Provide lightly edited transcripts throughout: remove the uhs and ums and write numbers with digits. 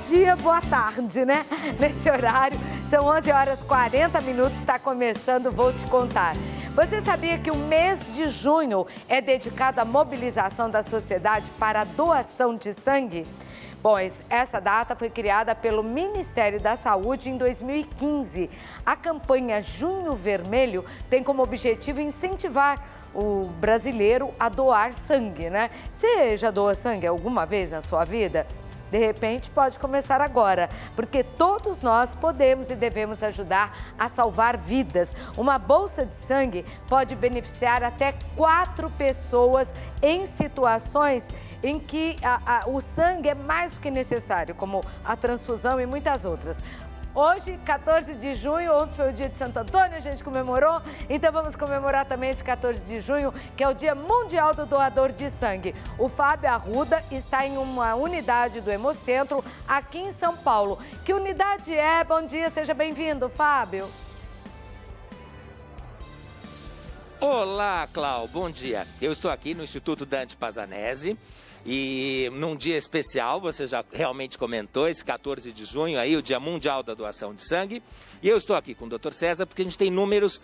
dia, boa tarde, né? Nesse horário, são 11h40, está começando Vou Te Contar. Você sabia que o mês de junho é dedicado à mobilização da sociedade para a doação de sangue? Pois essa data foi criada pelo Ministério da Saúde em 2015. A campanha Junho Vermelho tem como objetivo incentivar o brasileiro a doar sangue, né? Você já doou sangue alguma vez na sua vida? De repente, pode começar agora, porque todos nós podemos e devemos ajudar a salvar vidas. Uma bolsa de sangue pode beneficiar até 4 pessoas em situações em que o sangue é mais do que necessário, como a transfusão e muitas outras. Hoje, 14 de junho, ontem foi o dia de Santo Antônio, a gente comemorou, então vamos comemorar também esse 14 de junho, que é o Dia Mundial do Doador de Sangue. O Fábio Arruda está em uma unidade do Hemocentro aqui em São Paulo. Que unidade é? Bom dia, seja bem-vindo, Fábio. Olá, Clau, bom dia. Eu estou aqui no Instituto Dante Pazanese. E num dia especial, você já realmente comentou, esse 14 de junho, aí, o Dia Mundial da Doação de Sangue. E eu estou aqui com o Dr. César porque a gente tem números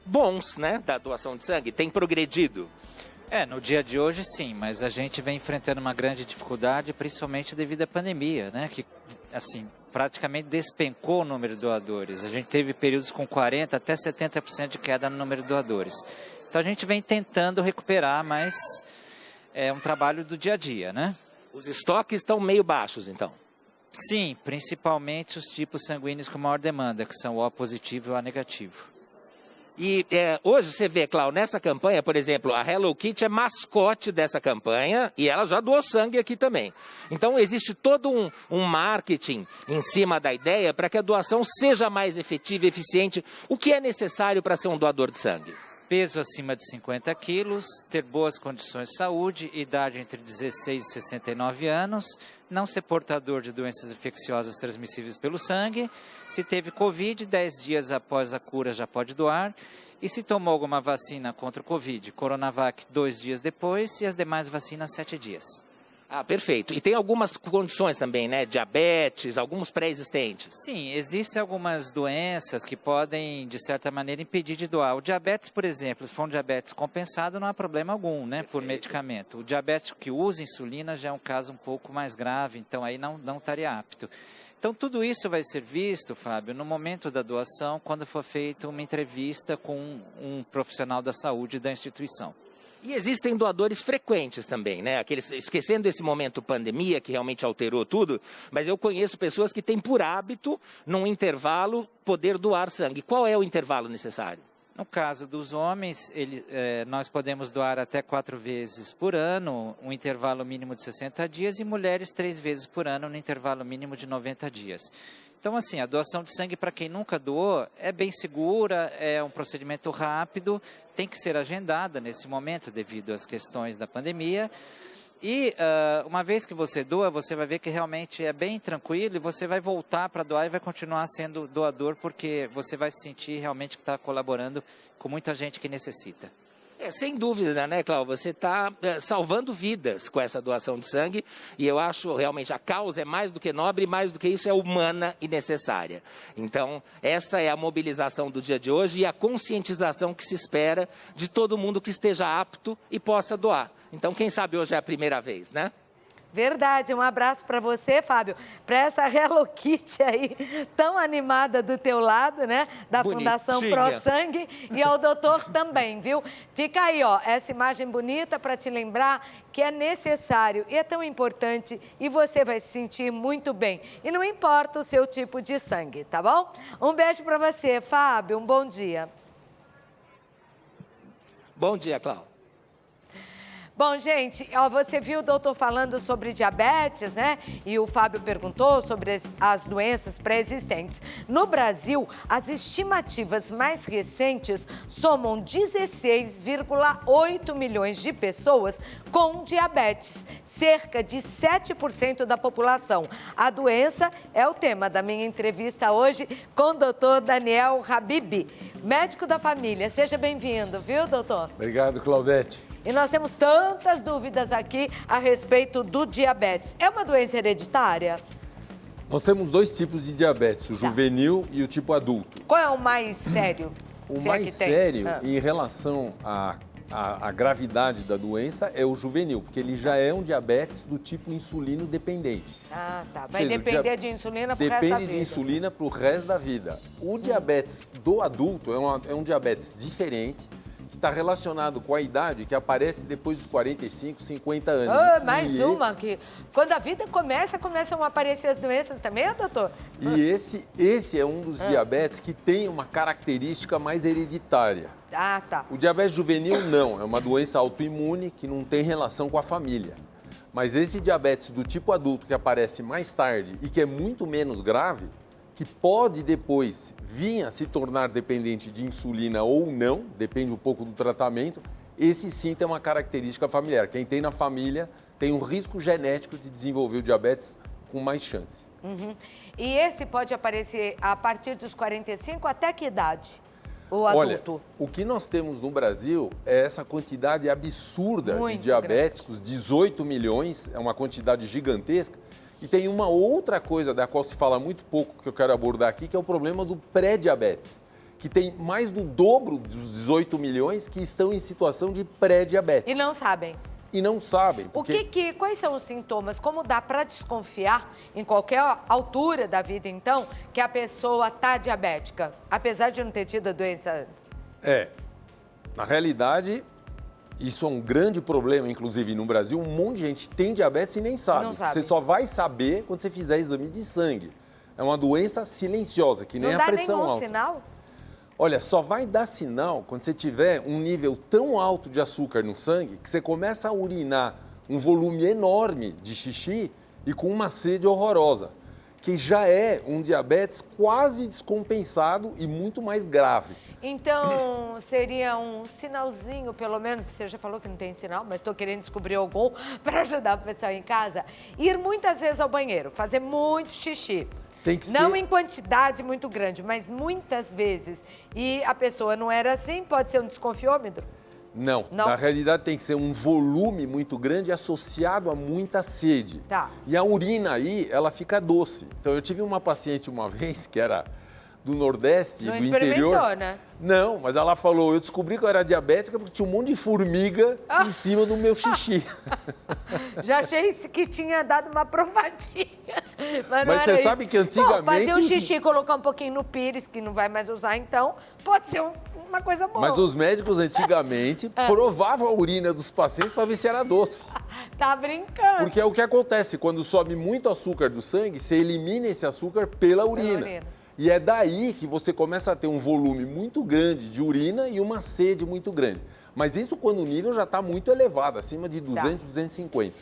bons, né, da doação de sangue, tem progredido. No dia de hoje sim, mas a gente vem enfrentando uma grande dificuldade, principalmente devido à pandemia, né, que, assim, praticamente despencou o número de doadores. A gente teve períodos com 40% até 70% de queda no número de doadores. Então a gente vem tentando recuperar, mas é um trabalho do dia a dia, né? Os estoques estão meio baixos, então? Sim, principalmente os tipos sanguíneos com maior demanda, que são o O positivo e o A negativo. E hoje você vê, Clau, nessa campanha, por exemplo, a Hello Kitty é mascote dessa campanha e ela já doou sangue aqui também. Então existe todo um marketing em cima da ideia para que a doação seja mais efetiva e eficiente. O que é necessário para ser um doador de sangue? Peso acima de 50 quilos, ter boas condições de saúde, idade entre 16 e 69 anos, não ser portador de doenças infecciosas transmissíveis pelo sangue, se teve Covid, 10 dias após a cura já pode doar, e se tomou alguma vacina contra o Covid, Coronavac 2 dias depois e as demais vacinas 7 dias. Ah, perfeito. E tem algumas condições também, né? Diabetes, alguns pré-existentes. Sim, existem algumas doenças que podem, de certa maneira, impedir de doar. O diabetes, por exemplo, se for um diabetes compensado, não há problema algum, né? Por medicamento. O diabético que usa insulina já é um caso um pouco mais grave, então aí não estaria apto. Então, tudo isso vai ser visto, Fábio, no momento da doação, quando for feita uma entrevista com um profissional da saúde da instituição. E existem doadores frequentes também, né? Aqueles, esquecendo esse momento pandemia, que realmente alterou tudo, mas eu conheço pessoas que têm por hábito, num intervalo, poder doar sangue. Qual é o intervalo necessário? No caso dos homens, nós podemos doar até 4 vezes por ano, um intervalo mínimo de 60 dias, e mulheres 3 vezes por ano, no intervalo mínimo de 90 dias. Então, assim, a doação de sangue para quem nunca doou é bem segura, é um procedimento rápido, tem que ser agendada nesse momento devido às questões da pandemia. E uma vez que você doa, você vai ver que realmente é bem tranquilo e você vai voltar para doar e vai continuar sendo doador porque você vai se sentir realmente que está colaborando com muita gente que necessita. Sem dúvida, né, Cláudio? Você está salvando vidas com essa doação de sangue e eu acho realmente a causa é mais do que nobre, mais do que isso é humana e necessária. Então, essa é a mobilização do dia de hoje e a conscientização que se espera de todo mundo que esteja apto e possa doar. Então, quem sabe hoje é a primeira vez, né? Verdade, um abraço para você, Fábio, para essa Hello Kitty aí, tão animada do teu lado, né, da Bonitinha. Fundação Pro Sangue, e ao doutor também, viu? Fica aí, ó, essa imagem bonita para te lembrar que é necessário e é tão importante e você vai se sentir muito bem. E não importa o seu tipo de sangue, tá bom? Um beijo para você, Fábio, um bom dia. Bom dia, Cláudio. Bom, gente, ó, você viu o doutor falando sobre diabetes, né? E o Fábio perguntou sobre as doenças pré-existentes. No Brasil, as estimativas mais recentes somam 16,8 milhões de pessoas com diabetes, cerca de 7% da população. A doença é o tema da minha entrevista hoje com o doutor Daniel Habib, médico da família. Seja bem-vindo, viu, doutor? Obrigado, Claudete. E nós temos tantas dúvidas aqui a respeito do diabetes. É uma doença hereditária? Nós temos dois tipos de diabetes, o juvenil e o tipo adulto. Qual é o mais sério? O Se é mais que tem? sério, em relação à gravidade da doença, é o juvenil, porque ele já é um diabetes do tipo insulino dependente. Ah, tá. Ou Vai seja, depender de insulina pro resto da vida. Depende de insulina para o resto da vida. O diabetes do adulto é um diabetes diferente, que está relacionado com a idade, que aparece depois dos 45, 50 anos. Ah, mais uma que... Quando a vida começam a aparecer as doenças também, doutor? E esse é um dos diabetes que tem uma característica mais hereditária. Ah, tá. O diabetes juvenil não, é uma doença autoimune que não tem relação com a família. Mas esse diabetes do tipo adulto que aparece mais tarde e que é muito menos grave, que pode depois vir a se tornar dependente de insulina ou não, depende um pouco do tratamento, esse sim tem uma característica familiar. Quem tem na família tem um risco genético de desenvolver o diabetes com mais chance. Uhum. E esse pode aparecer a partir dos 45 até que idade? O Olha, adulto? o que nós temos no Brasil é essa quantidade absurda Muito de diabéticos, 18 milhões, é uma quantidade gigantesca. E tem uma outra coisa da qual se fala muito pouco, que eu quero abordar aqui, que é o problema do pré-diabetes, que tem mais do dobro dos 18 milhões que estão em situação de pré-diabetes. E não sabem? E não sabem. Quais são os sintomas? Como dá para desconfiar, em qualquer altura da vida, então, que a pessoa está diabética, apesar de não ter tido a doença antes? Na realidade, isso é um grande problema, inclusive no Brasil, um monte de gente tem diabetes e nem sabe. Não sabe. Você só vai saber quando você fizer exame de sangue. É uma doença silenciosa, que nem não a dá pressão nenhum alta. sinal? Olha, só vai dar sinal quando você tiver um nível tão alto de açúcar no sangue que você começa a urinar um volume enorme de xixi e com uma sede horrorosa, que já é um diabetes quase descompensado e muito mais grave. Então, seria um sinalzinho, pelo menos, você já falou que não tem sinal, mas estou querendo descobrir algum para ajudar o pessoal em casa. Ir muitas vezes ao banheiro, fazer muito xixi. Tem que não ser... em quantidade muito grande, mas muitas vezes. E a pessoa não era assim, pode ser um desconfiômetro? Não, na realidade tem que ser um volume muito grande associado a muita sede. Tá. E a urina aí, ela fica doce. Então eu tive uma paciente uma vez que era do Nordeste, não do interior. Né? Não, mas ela falou, eu descobri que eu era diabética porque tinha um monte de formiga em cima do meu xixi. Já achei que tinha dado uma provadinha. Mas você sabe que antigamente... Bom, fazer um xixi e colocar um pouquinho no pires, que não vai mais usar, então, pode ser uma coisa boa. Mas os médicos antigamente provavam a urina dos pacientes para ver se era doce. Tá brincando. Porque é o que acontece, quando sobe muito açúcar do sangue, você elimina esse açúcar pela urina. E é daí que você começa a ter um volume muito grande de urina e uma sede muito grande. Mas isso quando o nível já está muito elevado, acima de 200, 250.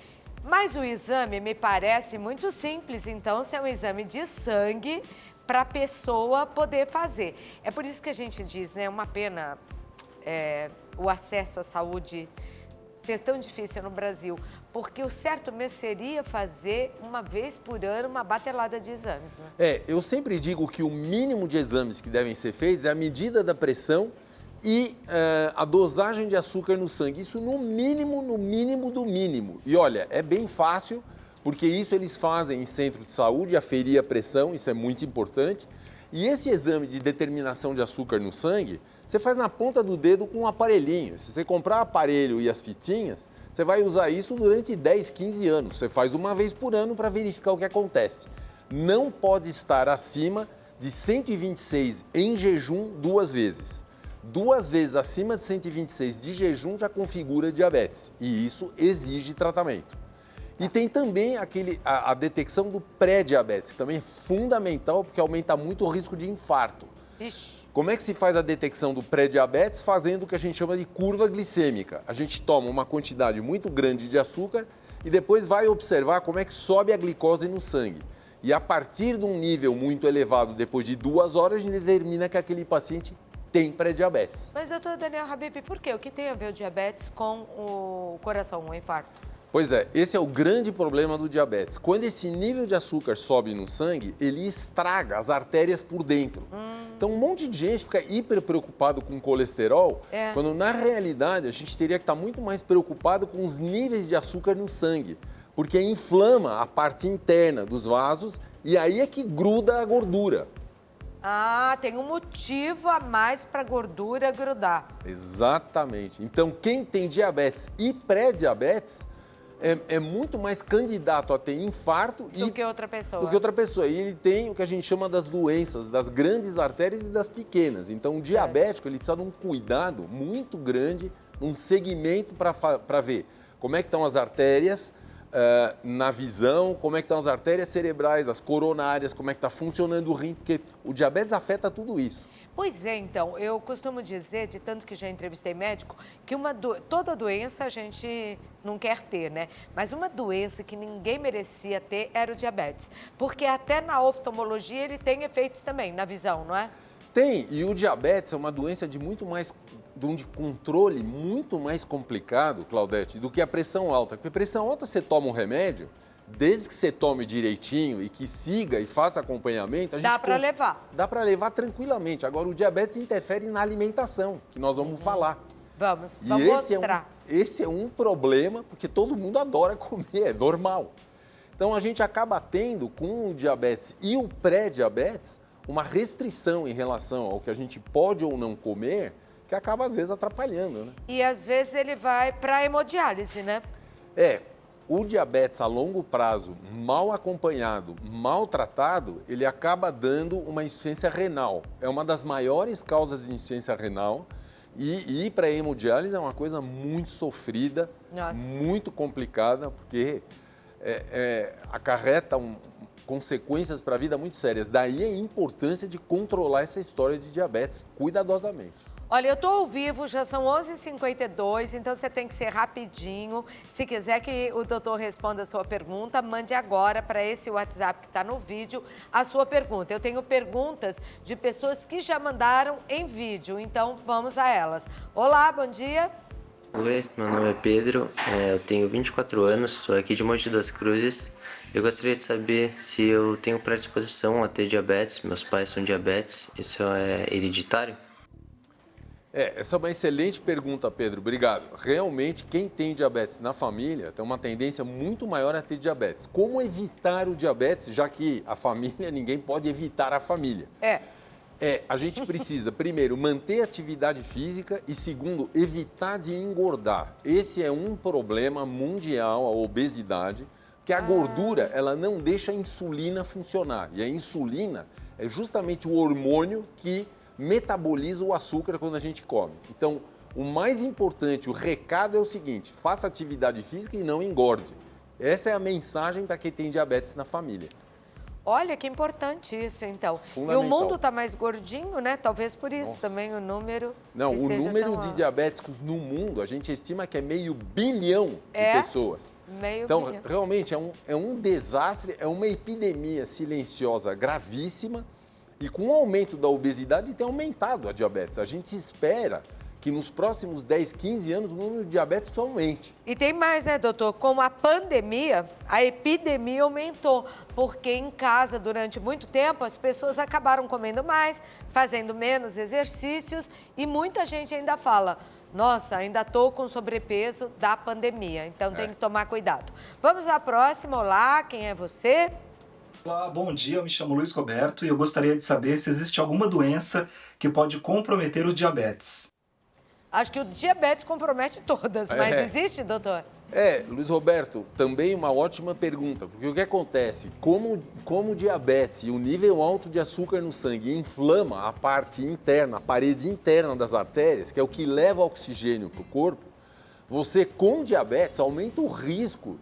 Mas o exame me parece muito simples, então, se é um exame de sangue para a pessoa poder fazer. É por isso que a gente diz, né, uma pena o acesso à saúde ser tão difícil no Brasil, porque o certo mesmo seria fazer uma vez por ano uma batelada de exames, né? Eu sempre digo que o mínimo de exames que devem ser feitos é a medida da pressão e a dosagem de açúcar no sangue. Isso no mínimo, no mínimo do mínimo. E olha, é bem fácil, porque isso eles fazem em centro de saúde, aferir a pressão, isso é muito importante. E esse exame de determinação de açúcar no sangue, você faz na ponta do dedo com um aparelhinho. Se você comprar o aparelho e as fitinhas, você vai usar isso durante 10, 15 anos. Você faz uma vez por ano para verificar o que acontece. Não pode estar acima de 126 em jejum 2 vezes. 2 vezes acima de 126 de jejum já configura diabetes. E isso exige tratamento. E tem também a detecção do pré-diabetes, que também é fundamental porque aumenta muito o risco de infarto. Ixi. Como é que se faz a detecção do pré-diabetes? Fazendo o que a gente chama de curva glicêmica. A gente toma uma quantidade muito grande de açúcar e depois vai observar como é que sobe a glicose no sangue. E a partir de um nível muito elevado, depois de 2 horas, a gente determina que aquele paciente tem pré-diabetes. Mas, doutor Daniel Habib, por quê? O que tem a ver o diabetes com o coração, o infarto? Pois é, esse é o grande problema do diabetes. Quando esse nível de açúcar sobe no sangue, ele estraga as artérias por dentro. Então, um monte de gente fica hiper preocupado com colesterol, quando na realidade a gente teria que estar muito mais preocupado com os níveis de açúcar no sangue, porque inflama a parte interna dos vasos E aí é que gruda a gordura. Ah, tem um motivo a mais para a gordura grudar. Exatamente. Então, quem tem diabetes e pré-diabetes é muito mais candidato a ter infarto Do que outra pessoa. do que outra pessoa. E ele tem o que a gente chama das doenças, das grandes artérias e das pequenas. Então, o diabético, ele precisa de um cuidado muito grande, um segmento para ver como é que estão as artérias na visão, como é que estão as artérias cerebrais, as coronárias, como é que está funcionando o rim, porque o diabetes afeta tudo isso. Pois é, então, eu costumo dizer, de tanto que já entrevistei médico, que toda doença a gente não quer ter, né? Mas uma doença que ninguém merecia ter era o diabetes. Porque até na oftalmologia ele tem efeitos também, na visão, não é? Tem, e o diabetes é uma doença de controle muito mais complicado, Claudete, do que a pressão alta. Porque a pressão alta você toma um remédio, desde que você tome direitinho e que siga e faça acompanhamento... Dá para levar. Dá para levar tranquilamente. Agora, o diabetes interfere na alimentação, que nós vamos falar. Vamos E mostrar. esse é um problema, porque todo mundo adora comer, é normal. Então, a gente acaba tendo, com o diabetes e o pré-diabetes, uma restrição em relação ao que a gente pode ou não comer, que acaba, às vezes, atrapalhando, né? E, às vezes, ele vai para hemodiálise, né? O diabetes a longo prazo, mal acompanhado, mal tratado, ele acaba dando uma insuficiência renal. É uma das maiores causas de insuficiência renal e ir para a hemodiálise é uma coisa muito sofrida, muito complicada, porque acarreta consequências para a vida muito sérias. Daí a importância de controlar essa história de diabetes cuidadosamente. Olha, eu estou ao vivo, já são 11h52, então você tem que ser rapidinho. Se quiser que o doutor responda a sua pergunta, mande agora para esse WhatsApp que está no vídeo a sua pergunta. Eu tenho perguntas de pessoas que já mandaram em vídeo, então vamos a elas. Olá, bom dia. Oi, meu nome é Pedro, eu tenho 24 anos, sou aqui de Mogi das Cruzes. Eu gostaria de saber se eu tenho predisposição a ter diabetes, meus pais são diabetes, isso é hereditário? Essa é uma excelente pergunta, Pedro. Obrigado. Realmente, quem tem diabetes na família tem uma tendência muito maior a ter diabetes. Como evitar o diabetes, já que a família, ninguém pode evitar a família? A gente precisa, primeiro, manter a atividade física e, segundo, evitar de engordar. Esse é um problema mundial, a obesidade, que a gordura, ela não deixa a insulina funcionar. E a insulina é justamente o hormônio que metaboliza o açúcar quando a gente come. Então, o mais importante, o recado é o seguinte: faça atividade física e não engorde. Essa é a mensagem para quem tem diabetes na família. Olha, que importante isso, então. E o mundo está mais gordinho, né? Talvez por isso também o número... Não, o número de diabéticos no mundo, a gente estima que é 500 milhão de pessoas. Então, realmente, é um desastre, é uma epidemia silenciosa gravíssima. E com o aumento da obesidade tem aumentado a diabetes. A gente espera que nos próximos 10, 15 anos o número de diabetes aumente. E tem mais, né, doutor? Com a pandemia, a epidemia aumentou, porque em casa, durante muito tempo, as pessoas acabaram comendo mais, fazendo menos exercícios e muita gente ainda fala: nossa, ainda estou com sobrepeso da pandemia, então tem que tomar cuidado. Vamos à próxima. Olá, quem é você? Olá, bom dia, eu me chamo Luiz Roberto e eu gostaria de saber se existe alguma doença que pode comprometer o diabetes. Acho que o diabetes compromete todas, mas existe, doutor? Luiz Roberto, também uma ótima pergunta, porque o que acontece? Como o diabetes e o nível alto de açúcar no sangue inflama a parte interna, a parede interna das artérias, que é o que leva oxigênio para o corpo, você com diabetes aumenta o risco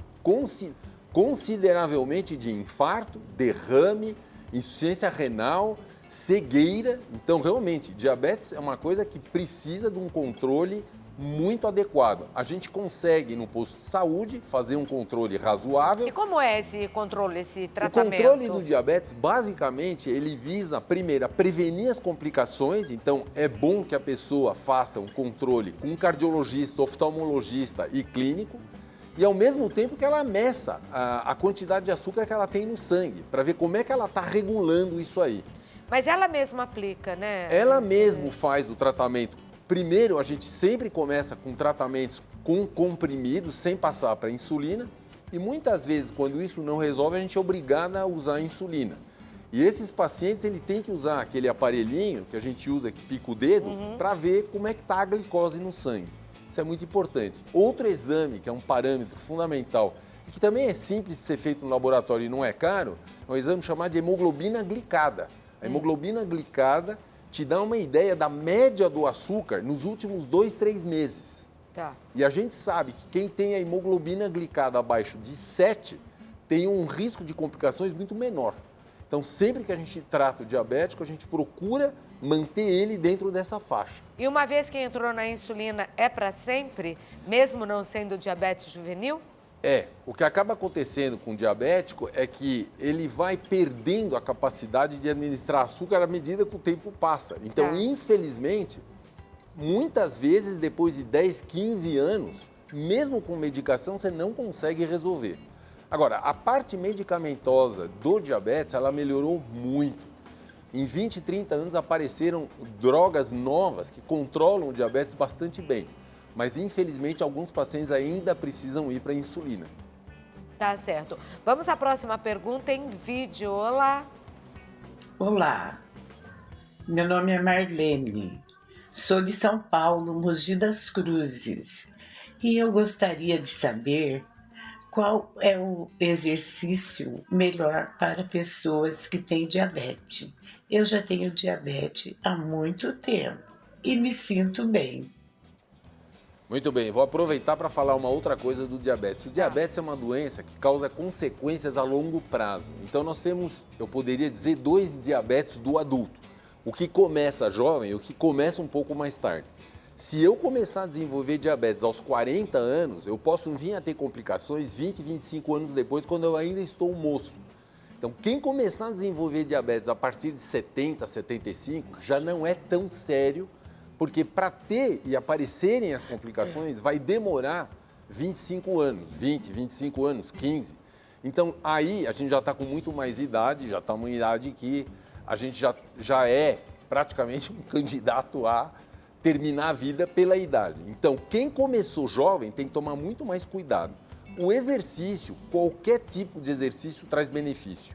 consideravelmente de infarto, derrame, insuficiência renal, cegueira. Então, realmente, diabetes é uma coisa que precisa de um controle muito adequado. A gente consegue, no posto de saúde, fazer um controle razoável. E como é esse controle, esse tratamento? O controle do diabetes, basicamente, ele visa, primeiro, a prevenir as complicações. Então, é bom que a pessoa faça um controle com um cardiologista, oftalmologista e clínico. E, ao mesmo tempo, que ela meça a quantidade de açúcar que ela tem no sangue, para ver como é que ela está regulando isso aí. Mas ela mesma aplica, né? Ela mesma faz o tratamento. Primeiro, a gente sempre começa com tratamentos com comprimidos, sem passar para insulina. E muitas vezes, quando isso não resolve, a gente é obrigado a usar a insulina. E esses pacientes, ele tem que usar aquele aparelhinho que a gente usa, que pica o dedo, para ver como é que está a glicose no sangue. Isso é muito importante. Outro exame, que é um parâmetro fundamental, que também é simples de ser feito no laboratório e não é caro, é um exame chamado de hemoglobina glicada. A hemoglobina glicada te dá uma ideia da média do açúcar nos últimos 2, 3 meses. Tá. E a gente sabe que quem tem a hemoglobina glicada abaixo de 7 tem um risco de complicações muito menor. Então, sempre que a gente trata o diabético, a gente procura manter ele dentro dessa faixa. E uma vez que entrou na insulina, é para sempre, mesmo não sendo diabetes juvenil? O que acaba acontecendo com o diabético é que ele vai perdendo a capacidade de administrar açúcar à medida que o tempo passa. Então, infelizmente, muitas vezes, depois de 10, 15 anos, mesmo com medicação, você não consegue resolver. Agora, a parte medicamentosa do diabetes, ela melhorou muito. Em 20, 30 anos apareceram drogas novas que controlam o diabetes bastante bem. Mas, infelizmente, alguns pacientes ainda precisam ir para a insulina. Tá certo. Vamos à próxima pergunta em vídeo. Olá. Olá, meu nome é Marlene. Sou de São Paulo, Mogi das Cruzes. E eu gostaria de saber qual é o exercício melhor para pessoas que têm diabetes. Eu já tenho diabetes há muito tempo e me sinto bem. Muito bem, vou aproveitar para falar uma outra coisa do diabetes. O diabetes é uma doença que causa consequências a longo prazo. Então nós temos, eu poderia dizer, 2 diabetes do adulto. O que começa jovem e o que começa um pouco mais tarde. Se eu começar a desenvolver diabetes aos 40 anos, eu posso vir a ter complicações 20, 25 anos depois, quando eu ainda estou moço. Então, quem começar a desenvolver diabetes a partir de 70, 75, já não é tão sério, porque para ter e aparecerem as complicações vai demorar 25 anos, 20, 25 anos, 15. Então, aí a gente já está com muito mais idade, já está uma idade que a gente já é praticamente um candidato a terminar a vida pela idade. Então, quem começou jovem tem que tomar muito mais cuidado. O exercício, qualquer tipo de exercício traz benefício.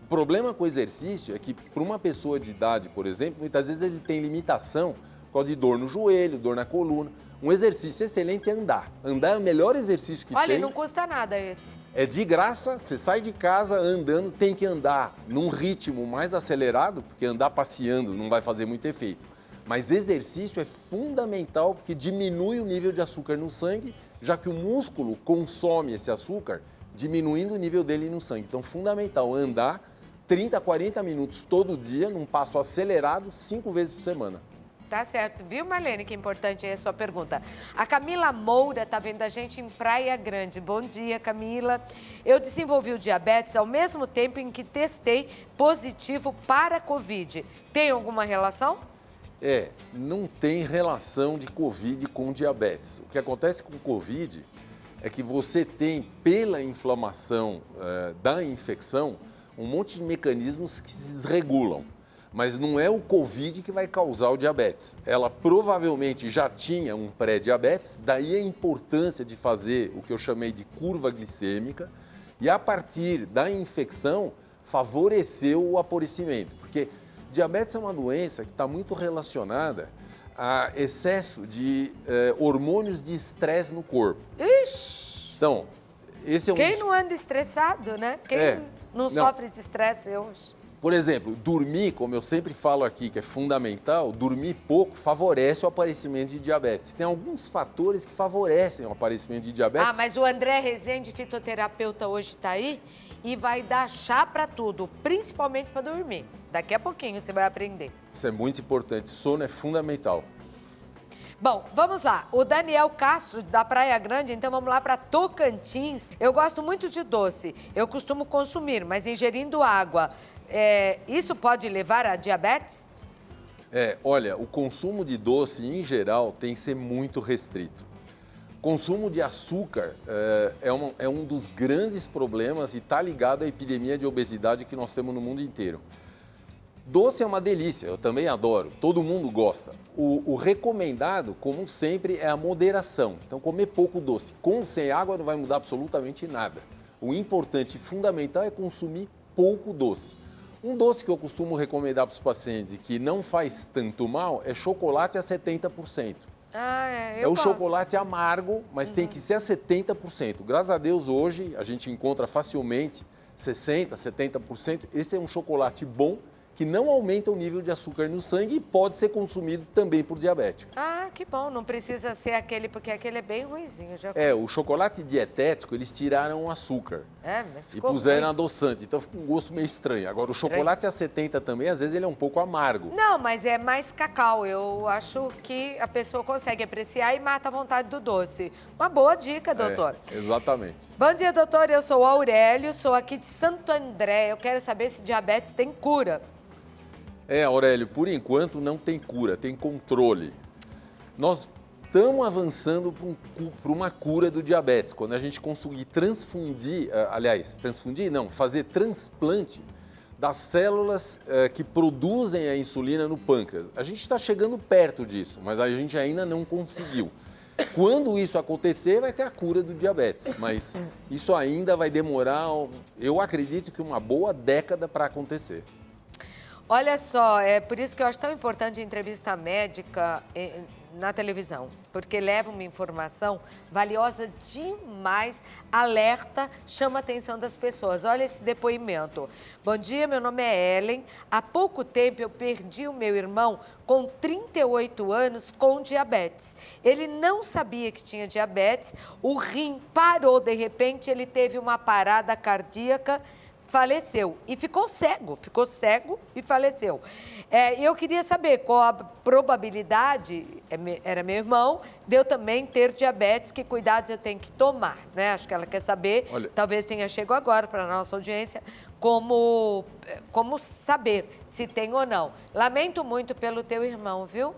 O problema com o exercício é que, para uma pessoa de idade, por exemplo, muitas vezes ele tem limitação por causa de dor no joelho, dor na coluna. Um exercício excelente é andar. Andar é o melhor exercício que tem. Olha, não custa nada esse. É de graça, você sai de casa andando, tem que andar num ritmo mais acelerado, porque andar passeando não vai fazer muito efeito. Mas exercício é fundamental porque diminui o nível de açúcar no sangue, já que o músculo consome esse açúcar, diminuindo o nível dele no sangue. Então, fundamental andar 30 a 40 minutos todo dia, num passo acelerado, 5 vezes por semana. Tá certo. Viu, Marlene, que importante é a sua pergunta. A Camila Moura está vendo a gente em Praia Grande. Bom dia, Camila. Eu desenvolvi o diabetes ao mesmo tempo em que testei positivo para a Covid. Tem alguma relação? Não tem relação de Covid com diabetes. O que acontece com Covid é que você tem, pela inflamação da infecção, um monte de mecanismos que se desregulam. Mas não é o Covid que vai causar o diabetes. Ela provavelmente já tinha um pré-diabetes, daí a importância de fazer o que eu chamei de curva glicêmica e, a partir da infecção, favoreceu o aparecimento. Porque diabetes é uma doença que está muito relacionada a excesso de hormônios de estresse no corpo. Ixi! Então, esse é um Quem não anda estressado, né? Quem não sofre de estresse hoje? Por exemplo, dormir, como eu sempre falo aqui, que é fundamental, dormir pouco favorece o aparecimento de diabetes. Tem alguns fatores que favorecem o aparecimento de diabetes. Ah, mas o André Rezende, fitoterapeuta, hoje está aí e vai dar chá para tudo, principalmente para dormir. Daqui a pouquinho você vai aprender. Isso é muito importante, sono é fundamental. Bom, vamos lá. O Daniel Castro, da Praia Grande, então vamos lá para Tocantins. Eu gosto muito de doce. Eu costumo consumir, mas ingerindo água. Isso pode levar a diabetes? Olha, o consumo de doce, em geral, tem que ser muito restrito. Consumo de açúcar é um dos grandes problemas e está ligado à epidemia de obesidade que nós temos no mundo inteiro. Doce é uma delícia, eu também adoro, todo mundo gosta. O recomendado, como sempre, é a moderação. Então, comer pouco doce com ou sem água não vai mudar absolutamente nada. o importante e fundamental é consumir pouco doce. Um doce que eu costumo recomendar para os pacientes e que não faz tanto mal é chocolate a 70%. Eu gosto. Chocolate amargo, mas tem que ser a 70%. Graças a Deus, hoje, a gente encontra facilmente 60%, 70%. Esse é um chocolate bom, que não aumenta o nível de açúcar no sangue e pode ser consumido também por diabético. Que bom, não precisa ser aquele, porque aquele é bem ruinzinho. O chocolate dietético, eles tiraram o açúcar mas e ficou puseram ruim. adoçante, então fica um gosto meio estranho. Agora, o chocolate a 70 também, às vezes ele é um pouco amargo. Não, mas é mais cacau. Eu acho que a pessoa consegue apreciar e mata a vontade do doce. Uma boa dica, doutor. Exatamente. Bom dia, doutor. Eu sou o Aurélio, sou aqui de Santo André. Eu quero saber se diabetes tem cura. Aurélio, por enquanto não tem cura, tem controle. Nós estamos avançando para uma cura do diabetes, quando a gente conseguir fazer transplante das células que produzem a insulina no pâncreas. A gente está chegando perto disso, mas a gente ainda não conseguiu. Quando isso acontecer, vai ter a cura do diabetes, mas isso ainda vai demorar, eu acredito que uma boa década para acontecer. Olha só, é por isso que eu acho tão importante a entrevista médica na televisão, porque leva uma informação valiosa demais, alerta, chama a atenção das pessoas. Olha esse depoimento. Bom dia, meu nome é Ellen. Há pouco tempo eu perdi o meu irmão com 38 anos com diabetes. Ele não sabia que tinha diabetes, o rim parou de repente, ele teve uma parada cardíaca, faleceu e ficou cego e faleceu. Eu queria saber qual a probabilidade, era meu irmão, de eu também ter diabetes, que cuidados eu tenho que tomar, né? Acho que ela quer saber, talvez tenha chegado agora para a nossa audiência, como saber se tem ou não. Lamento muito pelo teu irmão, viu?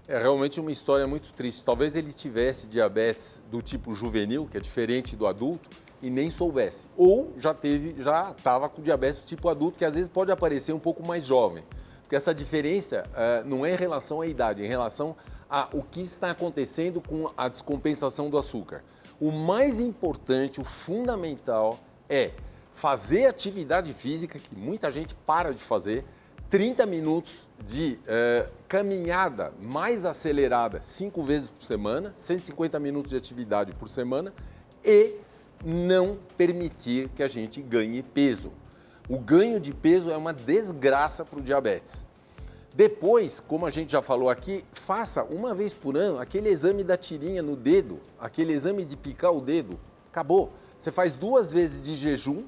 É realmente uma história muito triste. Talvez ele tivesse diabetes do tipo juvenil, que é diferente do adulto, e nem soubesse. Ou já estava com diabetes do tipo adulto, que às vezes pode aparecer um pouco mais jovem. Porque essa diferença não é em relação à idade, é em relação a o que está acontecendo com a descompensação do açúcar. O mais importante, o fundamental é fazer atividade física, que muita gente para de fazer, 30 minutos de caminhada mais acelerada 5 vezes por semana, 150 minutos de atividade por semana e não permitir que a gente ganhe peso. O ganho de peso é uma desgraça para o diabetes. Depois, como a gente já falou aqui, faça uma vez por ano aquele exame da tirinha no dedo, aquele exame de picar o dedo. Acabou. Você faz 2 vezes de jejum,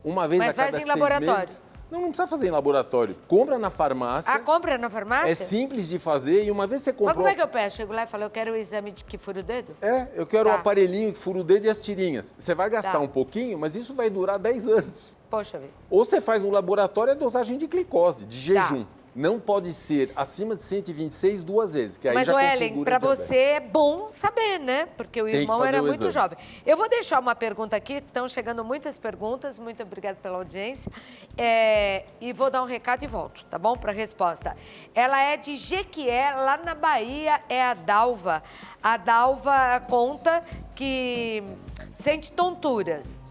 uma vez a cada 6 meses. Mas faz em laboratório? Não precisa fazer em laboratório. Compra na farmácia. Compra na farmácia? É simples de fazer e uma vez você comprou... Mas como é que eu peço? Chego lá e falo, eu quero o exame que fura o dedo? Eu quero o aparelhinho que fura o dedo e as tirinhas. Você vai gastar um pouquinho, mas isso vai durar 10 anos. Poxa vida. Ou você faz no laboratório a dosagem de glicose, de jejum. Não pode ser acima de 126 2 vezes, que aí mas, já Ellen, para você é bom saber, né? Porque o irmão era muito jovem. Eu vou deixar uma pergunta aqui, estão chegando muitas perguntas, muito obrigada pela audiência. E vou dar um recado e volto, tá bom? Para a resposta. Ela é de Jequié, lá na Bahia, é a Dalva. A Dalva conta que sente tonturas.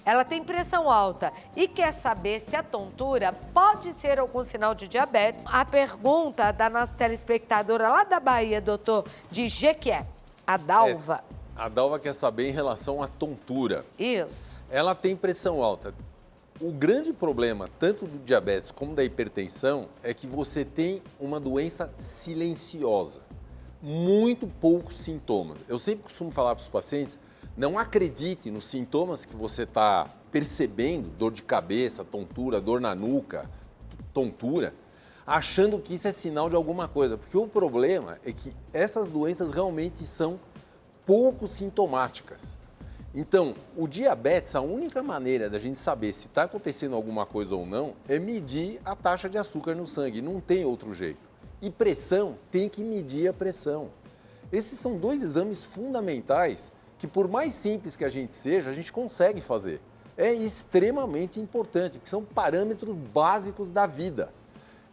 Ela tem pressão alta e quer saber se a tontura pode ser algum sinal de diabetes. A pergunta da nossa telespectadora lá da Bahia, doutor, de Jequié, a Dalva. A Dalva quer saber em relação à tontura. Isso. Ela tem pressão alta. O grande problema, tanto do diabetes como da hipertensão, é que você tem uma doença silenciosa. Muito poucos sintomas. Eu sempre costumo falar para os pacientes, não acredite nos sintomas que você está percebendo, dor de cabeça, tontura, dor na nuca, tontura, achando que isso é sinal de alguma coisa. Porque o problema é que essas doenças realmente são pouco sintomáticas. Então, o diabetes, a única maneira da gente saber se está acontecendo alguma coisa ou não é medir a taxa de açúcar no sangue, não tem outro jeito. E pressão, tem que medir a pressão. Esses são 2 exames fundamentais que, por mais simples que a gente seja, a gente consegue fazer. É extremamente importante, porque são parâmetros básicos da vida.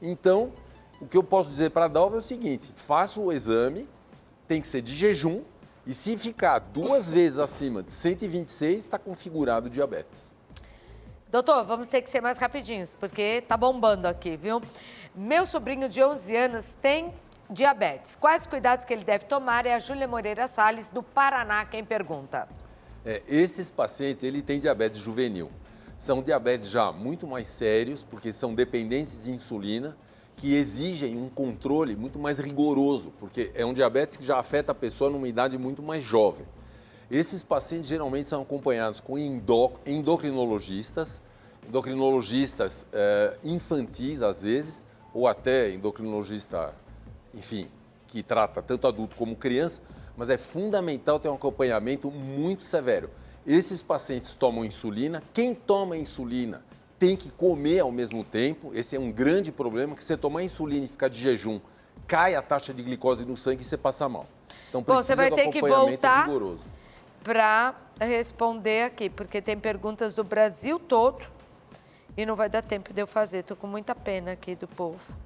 Então, o que eu posso dizer para a Dalva é o seguinte, faça o exame, tem que ser de jejum, E se ficar 2 vezes acima de 126, está configurado diabetes. Doutor, vamos ter que ser mais rapidinhos, porque tá bombando aqui, viu? Meu sobrinho de 11 anos tem diabetes. Quais cuidados que ele deve tomar? É a Júlia Moreira Salles, do Paraná, quem pergunta. Esses pacientes, ele tem diabetes juvenil. São diabetes já muito mais sérios, porque são dependentes de insulina, que exigem um controle muito mais rigoroso, porque é um diabetes que já afeta a pessoa numa idade muito mais jovem. Esses pacientes geralmente são acompanhados com endocrinologistas infantis às vezes, ou até endocrinologista, enfim, que trata tanto adulto como criança, mas é fundamental ter um acompanhamento muito severo. Esses pacientes tomam insulina. Quem toma insulina tem que comer ao mesmo tempo. Esse é um grande problema, que você tomar insulina e ficar de jejum, cai a taxa de glicose no sangue e você passa mal. Então precisa você vai do ter que acompanhamento voltar rigoroso. Para responder aqui, porque tem perguntas do Brasil todo e não vai dar tempo de eu fazer. Tô com muita pena aqui do povo.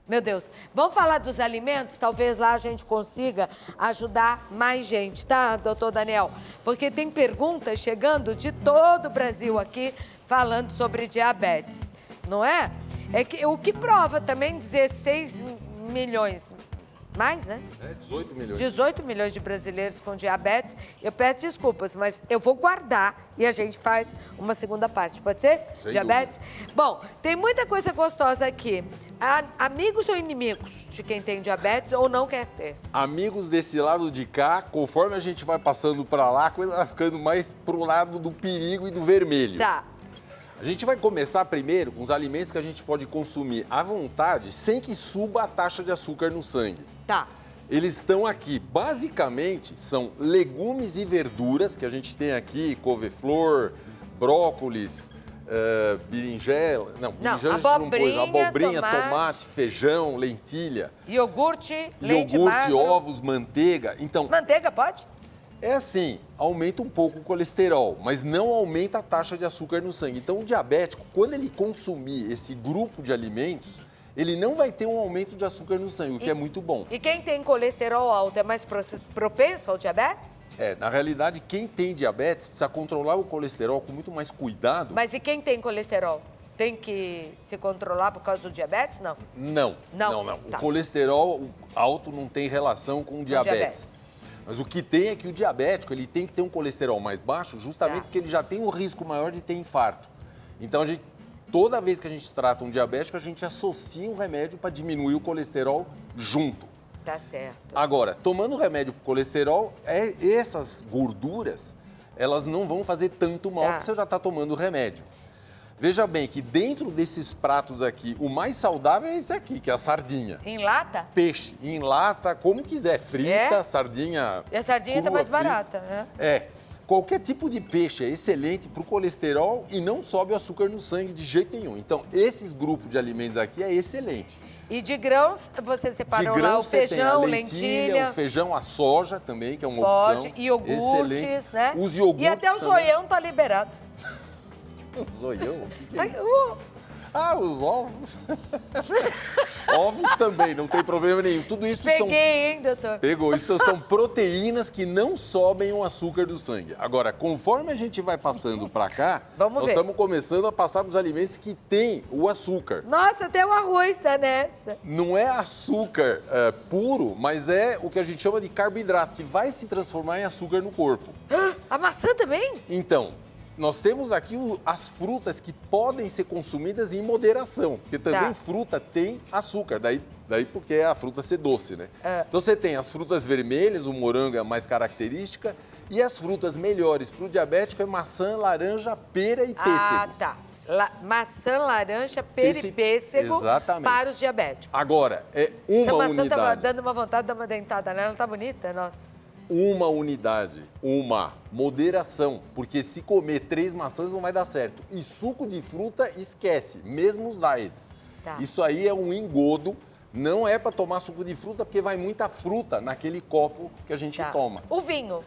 Meu Deus, vamos falar dos alimentos? Talvez lá a gente consiga ajudar mais gente, tá, doutor Daniel? Porque tem perguntas chegando de todo o Brasil aqui falando sobre diabetes, não é? O que prova também 16 milhões, mais, né? 18 milhões. 18 milhões de brasileiros com diabetes. Eu peço desculpas, mas eu vou guardar e a gente faz uma segunda parte, pode ser? Sem diabetes? Bom, tem muita coisa gostosa aqui. Amigos ou inimigos de quem tem diabetes ou não quer ter? Amigos desse lado de cá, conforme a gente vai passando para lá, a coisa vai ficando mais pro lado do perigo e do vermelho. Tá. A gente vai começar primeiro com os alimentos que a gente pode consumir à vontade, sem que suba a taxa de açúcar no sangue. Tá. Eles estão aqui, basicamente, são legumes e verduras, que a gente tem aqui, couve-flor, brócolis, berinjela... Não, berinjela a gente não pôs, abobrinha, tomate, feijão, lentilha. Iogurte, leite iogurte, magro. ovos, manteiga. Então, Manteiga pode? é assim, aumenta um pouco o colesterol, mas não aumenta a taxa de açúcar no sangue. Então, o diabético, quando ele consumir esse grupo de alimentos, ele não vai ter um aumento de açúcar no sangue, o que é muito bom. E quem tem colesterol alto é mais propenso ao diabetes? Na realidade, quem tem diabetes precisa controlar o colesterol com muito mais cuidado. Mas e quem tem colesterol? Tem que se controlar por causa do diabetes, não? Não. Tá. O colesterol alto não tem relação com diabetes. Mas o que tem é que o diabético, ele tem que ter um colesterol mais baixo, justamente porque ele já tem um risco maior de ter infarto. Então, toda vez que a gente trata um diabético, a gente associa um remédio para diminuir o colesterol junto. Tá certo. Agora, tomando remédio para colesterol, essas gorduras, elas não vão fazer tanto mal, porque você já está tomando o remédio. Veja bem que dentro desses pratos aqui, o mais saudável é esse aqui, que é a sardinha. Em lata? Peixe, em lata, como quiser, frita, sardinha... E a sardinha está mais barata, né? Qualquer tipo de peixe é excelente para o colesterol e não sobe o açúcar no sangue de jeito nenhum. Então, esses grupos de alimentos aqui é excelente. E de grãos, você separou de grãos, lá o feijão, você tem a lentilha, o feijão, a soja também, que é uma opção. Iogurtes, excelente. né? Os iogurtes e até o zoião tá liberado. O zoião? O que é Ai, isso? Os ovos. Ovos também, não tem problema nenhum. Tudo isso hein, doutor? Pegou. Isso são proteínas que não sobem o açúcar do sangue. Agora, conforme a gente vai passando para cá, nós estamos começando a passar nos alimentos que têm o açúcar. Nossa, até o arroz tá nessa. Não é açúcar puro, mas é o que a gente chama de carboidrato, que vai se transformar em açúcar no corpo. A maçã também? Então, nós temos aqui as frutas que podem ser consumidas em moderação, porque também fruta tem açúcar, daí porque é a fruta ser doce, né? Então você tem as frutas vermelhas, o morango é a mais característica, e as frutas melhores para o diabético é maçã, laranja, pera e pêssego. Ah, tá. Maçã, laranja, pera e pêssego para os diabéticos. Agora, é uma unidade. Essa maçã tá dando uma vontade de dar uma dentada nela, ela tá bonita, nossa. Uma unidade, uma moderação, porque se comer 3 maçãs não vai dar certo. E suco de fruta, esquece, mesmo os diets. Isso aí é um engodo, não é para tomar suco de fruta, porque vai muita fruta naquele copo que a gente toma. O vinho?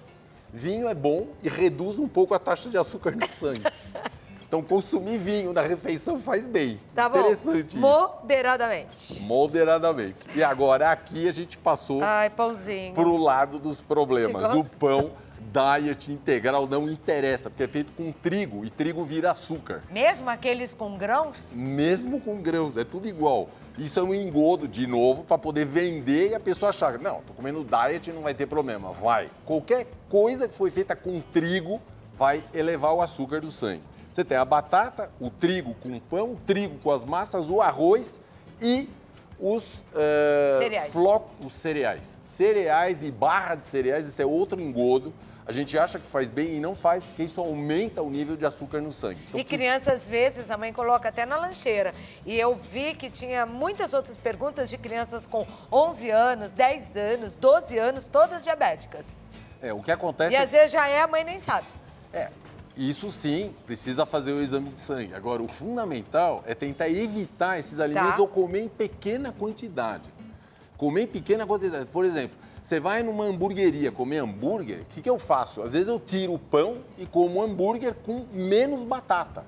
Vinho é bom e reduz um pouco a taxa de açúcar no sangue. Então, consumir vinho na refeição faz bem. Tá bom. Interessante isso. Moderadamente. Moderadamente. E agora, aqui a gente passou Ai, pãozinho. pro lado dos problemas. Te O gosto. pão diet integral não interessa, porque é feito com trigo e trigo vira açúcar. Mesmo aqueles com grãos? Mesmo com grãos, é tudo igual. Isso é um engodo, de novo, para poder vender e a pessoa achar, não, tô comendo diet e não vai ter problema. Vai. Qualquer coisa que foi feita com trigo vai elevar o açúcar do sangue. Você tem a batata, o trigo com pão, o trigo com as massas, o arroz e os Cereais. Os cereais. Cereais e barra de cereais, isso é outro engodo. A gente acha que faz bem e não faz, porque isso aumenta o nível de açúcar no sangue. Então, E criança, às vezes, a mãe coloca até na lancheira. E eu vi que tinha muitas outras perguntas de crianças com 11 anos, 10 anos, 12 anos, todas diabéticas. o que acontece E às vezes já é, a mãe nem sabe. Isso sim, precisa fazer o exame de sangue. Agora, o fundamental é tentar evitar esses alimentos ou comer em pequena quantidade. Comer em pequena quantidade. Por exemplo, você vai numa hamburgueria comer hambúrguer, o que eu faço? Às vezes eu tiro o pão e como hambúrguer com menos batata.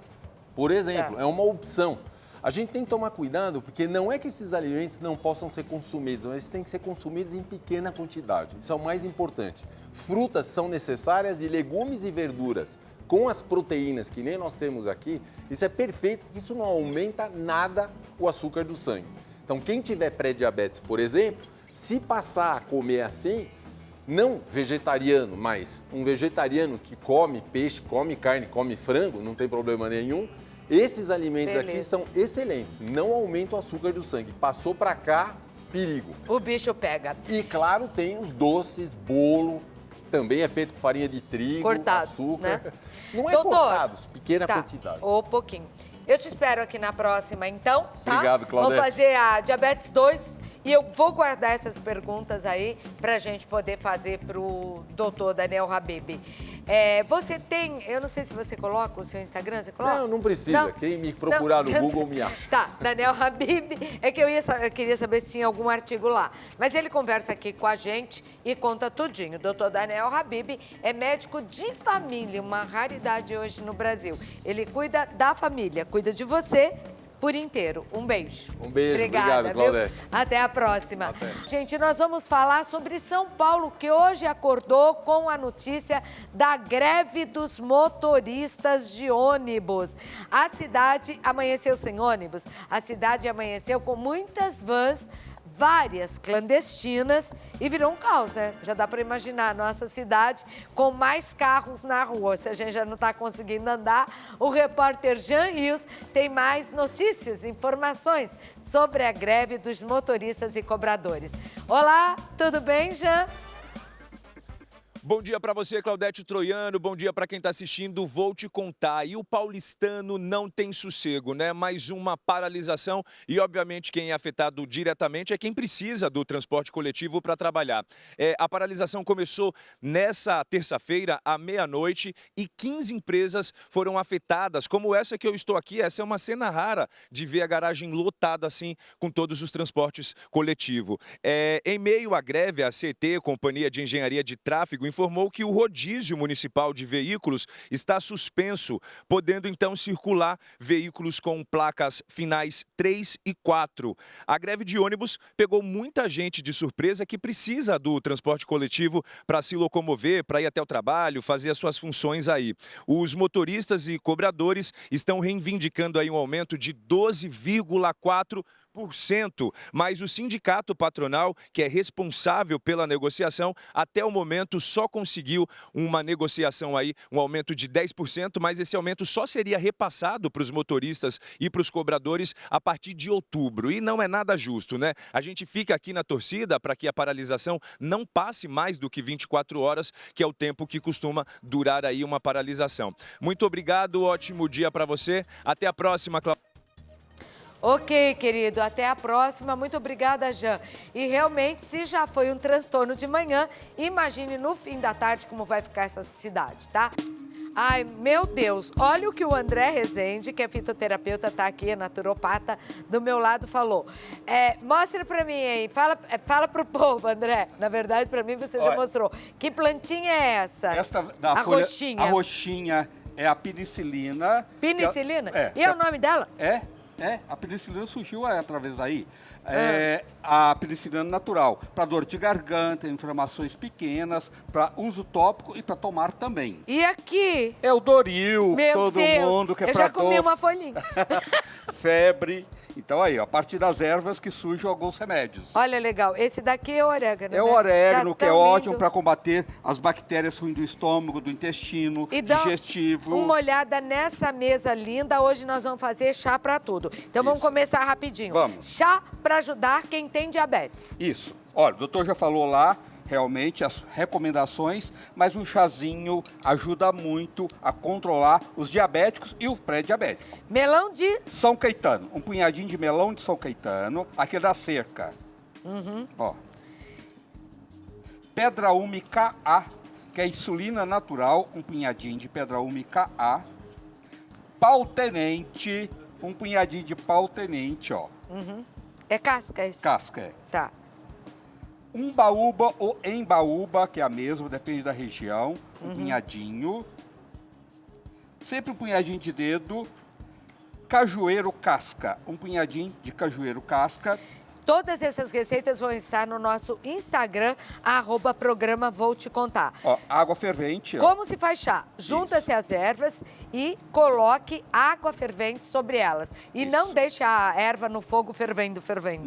Por exemplo, é uma opção. A gente tem que tomar cuidado, porque não é que esses alimentos não possam ser consumidos, mas eles têm que ser consumidos em pequena quantidade. Isso é o mais importante. Frutas são necessárias e legumes e verduras com as proteínas que nem nós temos aqui, isso é perfeito, porque isso não aumenta nada o açúcar do sangue. Então, quem tiver pré-diabetes, por exemplo, se passar a comer assim, não vegetariano, mas um vegetariano que come peixe, come carne, come frango, não tem problema nenhum, esses alimentos aqui são excelentes, não aumentam o açúcar do sangue. Passou para cá, perigo. O bicho pega. E claro, tem os doces, bolo, que também é feito com farinha de trigo, Cortados, açúcar. né? Não é Doutor, cortados, pequena tá, quantidade. ou pouquinho. Eu te espero aqui na próxima, então, tá? Obrigado, Claudete. Vamos fazer a diabetes 2 e eu vou guardar essas perguntas aí pra gente poder fazer pro doutor Daniel Habib. Você tem, eu não sei se você coloca o seu Instagram, você coloca? Não, não precisa. Não? Quem me procurar no Google me acha. Tá, Daniel Habib, é que eu queria saber se tinha algum artigo lá. Mas ele conversa aqui com a gente e conta tudinho. O doutor Daniel Habib é médico de família, uma raridade hoje no Brasil. Ele cuida da família, cuida de você por inteiro. Um beijo. Um beijo, Obrigada, obrigado, Claudete. Até a próxima. Gente, nós vamos falar sobre São Paulo, que hoje acordou com a notícia da greve dos motoristas de ônibus. A cidade amanheceu sem ônibus, a cidade amanheceu com muitas vans, várias clandestinas e virou um caos, né? Já dá para imaginar a nossa cidade com mais carros na rua. Se a gente já não está conseguindo andar, o repórter Jean Rios tem mais notícias, informações sobre a greve dos motoristas e cobradores. Olá, tudo bem, Jean? Bom dia para você, Claudete Troiano. Bom dia para quem está assistindo. Vou te contar. E o paulistano não tem sossego, né? Mais uma paralisação e, obviamente, quem é afetado diretamente é quem precisa do transporte coletivo para trabalhar. A paralisação começou nessa terça-feira, à meia-noite, e 15 empresas foram afetadas, como essa que eu estou aqui. Essa é uma cena rara de ver a garagem lotada assim, com todos os transportes coletivos. Em meio à greve, a CET, Companhia de Engenharia de Tráfego, informou que o rodízio municipal de veículos está suspenso, podendo então circular veículos com placas finais 3 e 4. A greve de ônibus pegou muita gente de surpresa que precisa do transporte coletivo para se locomover, para ir até o trabalho, fazer as suas funções aí. Os motoristas e cobradores estão reivindicando aí um aumento de 12,4%. Mas o sindicato patronal, que é responsável pela negociação, até o momento só conseguiu uma negociação aí, um aumento de 10%, mas esse aumento só seria repassado para os motoristas e para os cobradores a partir de outubro. E não é nada justo, né? A gente fica aqui na torcida para que a paralisação não passe mais do que 24 horas, que é o tempo que costuma durar aí uma paralisação. Muito obrigado, ótimo dia para você. Até a próxima, Cláudia. Ok, querido, até a próxima. Muito obrigada, Jean. E realmente, se já foi um transtorno de manhã, imagine no fim da tarde como vai ficar essa cidade, tá? Ai, meu Deus, olha o que o André Rezende, que é fitoterapeuta, tá aqui, é naturopata, do meu lado, falou. Mostra pra mim aí, fala pro povo, André. Na verdade, pra mim você já mostrou. Que plantinha é essa? Esta da a folha, roxinha. A roxinha É a penicilina. Penicilina? É, E é o nome dela? A penicilina surgiu através daí. É a penicilina natural, para dor de garganta, inflamações pequenas, para uso tópico e para tomar também. E aqui? É o Doril, Meu todo Deus, mundo que é eu para já comi dor, uma folhinha. febre. Então aí, ó, a partir das ervas que surgem alguns remédios. Olha, legal. Esse daqui é o orégano, É o né? orégano, Tá que é tão ótimo lindo. para combater as bactérias ruins do estômago, do intestino, E dá digestivo. uma olhada nessa mesa linda. Hoje nós vamos fazer chá para tudo. Então vamos começar rapidinho. Vamos. Chá para ajudar quem tem diabetes. Isso. Olha, o doutor já falou lá, realmente, as recomendações, mas um chazinho ajuda muito a controlar os diabéticos e o pré-diabético. Melão de... São Caetano, um punhadinho de melão de São Caetano, aquele da cerca. Ó. Pedra Ume KA, que é insulina natural, um punhadinho de Pedra Ume KA. Pau Tenente, um punhadinho de Pau Tenente, ó. É casca esse? Casca, é. Tá. Umbaúba ou embaúba, que é a mesma, depende da região. Um punhadinho. Sempre um punhadinho de dedo. Cajueiro casca. Um punhadinho de cajueiro casca. Todas essas receitas vão estar no nosso Instagram, @programa Vou Te Contar. Ó, água fervente. Ó. Como se faz chá? Junta-se as ervas e coloque água fervente sobre elas. E não deixe a erva no fogo fervendo.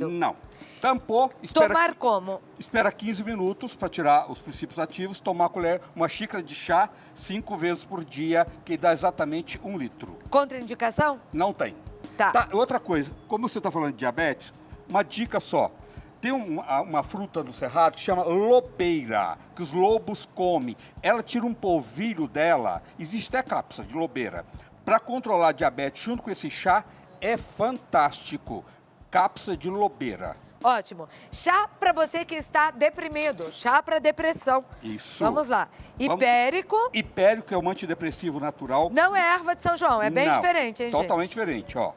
Não. Tampou, espera, Tomar como? espera 15 minutos para tirar os princípios ativos, tomar uma xícara de chá 5 vezes por dia, que dá exatamente 1 litro. Contraindicação? Não tem. Tá. Outra coisa, como você está falando de diabetes, uma dica só. Tem uma fruta no cerrado que chama lobeira, que os lobos comem. Ela tira um polvilho dela, existe até cápsula de lobeira. Para controlar a diabetes junto com esse chá, é fantástico. Cápsula de lobeira. Ótimo. Chá para você que está deprimido. Chá para depressão. Isso. Vamos lá. Hipérico. Hipérico é um antidepressivo natural. Não é erva de São João, é bem Não, diferente, hein, totalmente gente? diferente, ó.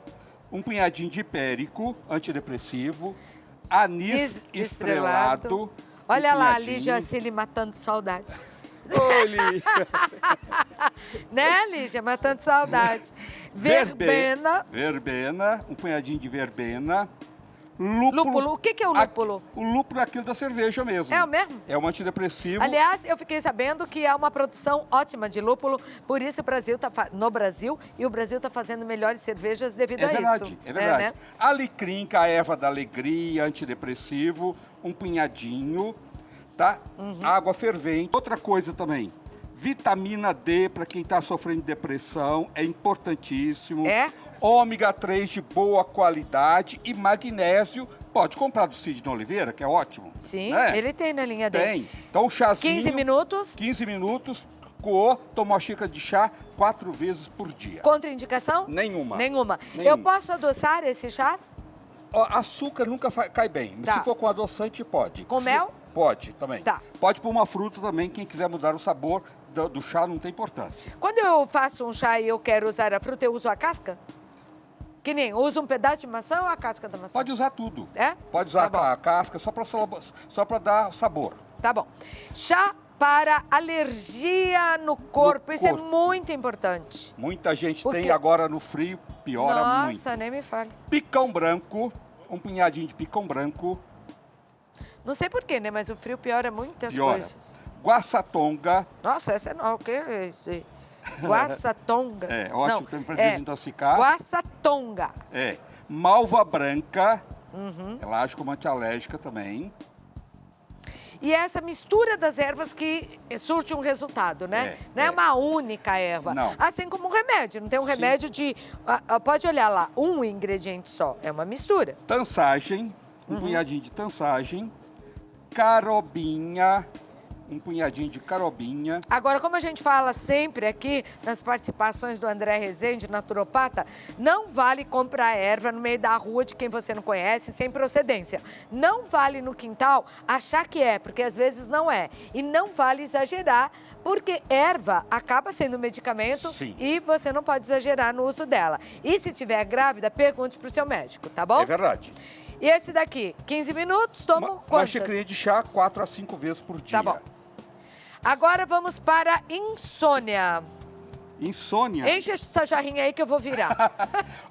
Um punhadinho de hipérico, antidepressivo. Anis estrelado. Olha lá a punhadinho. Lígia Cili matando saudade. Oi, Lígia. Né, Lígia? Matando saudade. Verbena. Verbena, um punhadinho de verbena. Lúpulo. Lúpulo. O que é o lúpulo? O lúpulo é aquilo da cerveja mesmo. É o mesmo? É um antidepressivo. Aliás, eu fiquei sabendo que há uma produção ótima de lúpulo, por isso o Brasil no Brasil, e o Brasil está fazendo melhores cervejas devido a isso. É verdade. Né? Alecrim, que é a erva da alegria, antidepressivo, um punhadinho, tá? Água fervente. Outra coisa também, vitamina D para quem está sofrendo de depressão, é importantíssimo. É? Ômega 3 de boa qualidade e magnésio. Pode comprar do Sidney Oliveira, que é ótimo. Sim, né? ele tem na linha dele. Tem. Então, um chazinho... 15 minutos. 15 minutos, coou, toma uma xícara de chá 4 vezes por dia. Contraindicação? Nenhuma. Nenhuma. Eu posso adoçar esse chás? Ó, açúcar nunca cai bem. Tá. Se for com adoçante, pode. Com mel? Pode também. Tá. Pode pôr uma fruta também, quem quiser mudar o sabor do chá não tem importância. Quando eu faço um chá e eu quero usar a fruta, eu uso a casca? Que nem, uso um pedaço de maçã ou a casca da maçã? Pode usar tudo. É? Pode usar Tá bom. a casca só para dar sabor. Tá bom. Chá para alergia no corpo. Isso corpo. é muito importante. Muita gente Por quê? tem agora no frio, piora muito. Nossa, nem me fale. Picão branco, um punhadinho de picão branco. Não sei porquê, né? Mas o frio piora muitas Piora. coisas. Guaçatonga. Nossa, essa é nova. O que é isso aí? Guaçatonga. É, ótimo Não, também para desintoxicar. Guaçatonga. É. Malva branca. Uhum. Ela age como antialérgica também. E é essa mistura das ervas que surte um resultado, né? Não é uma única erva. Não. Assim como um remédio. Não tem um remédio de... pode olhar lá, um ingrediente só. É uma mistura. Tansagem, um punhadinho de tansagem. Carobinha, um punhadinho de carobinha. Agora, como a gente fala sempre aqui nas participações do André Rezende, naturopata, não vale comprar erva no meio da rua de quem você não conhece, sem procedência. Não vale no quintal achar que é, porque às vezes não é. E não vale exagerar, porque erva acaba sendo medicamento. Sim. E você não pode exagerar no uso dela. E se tiver grávida, pergunte para o seu médico, tá bom? É verdade. E esse daqui, 15 minutos, tomo Uma quantas? xicrinha de chá 4 a 5 vezes por dia. Tá bom. Agora vamos para insônia. Insônia. Enche essa jarrinha aí que eu vou virar.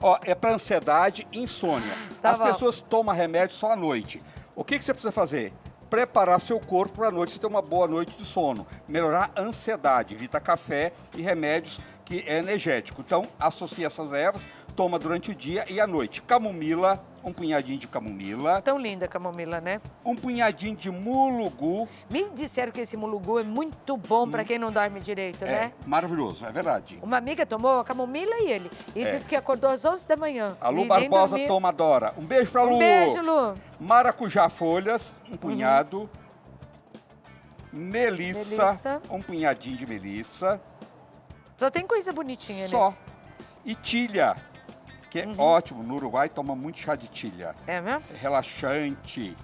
Ó, é para ansiedade, insônia. Tá As bom. pessoas tomam remédio só à noite. O que você precisa fazer? Preparar seu corpo para a noite, você ter uma boa noite de sono. Melhorar a ansiedade, evita café e remédios que é energético. Então, associa essas ervas, toma durante o dia e à noite. Camomila, um punhadinho de camomila. Tão linda a camomila, né? Um punhadinho de mulugu. Me disseram que esse mulugu é muito bom pra quem não dorme direito, né? Maravilhoso, é verdade. Uma amiga tomou a camomila e ele. E disse que acordou às 11 da manhã. A Lu e nem Barbosa dormia. toma Dora. Um beijo pra Lu. Um beijo, Lu. Maracujá folhas, um punhado. Melissa, um punhadinho de melissa. Só tem coisa bonitinha Só. nesse. E tilha, que é ótimo. No Uruguai toma muito chá de tilha. É mesmo? É relaxante.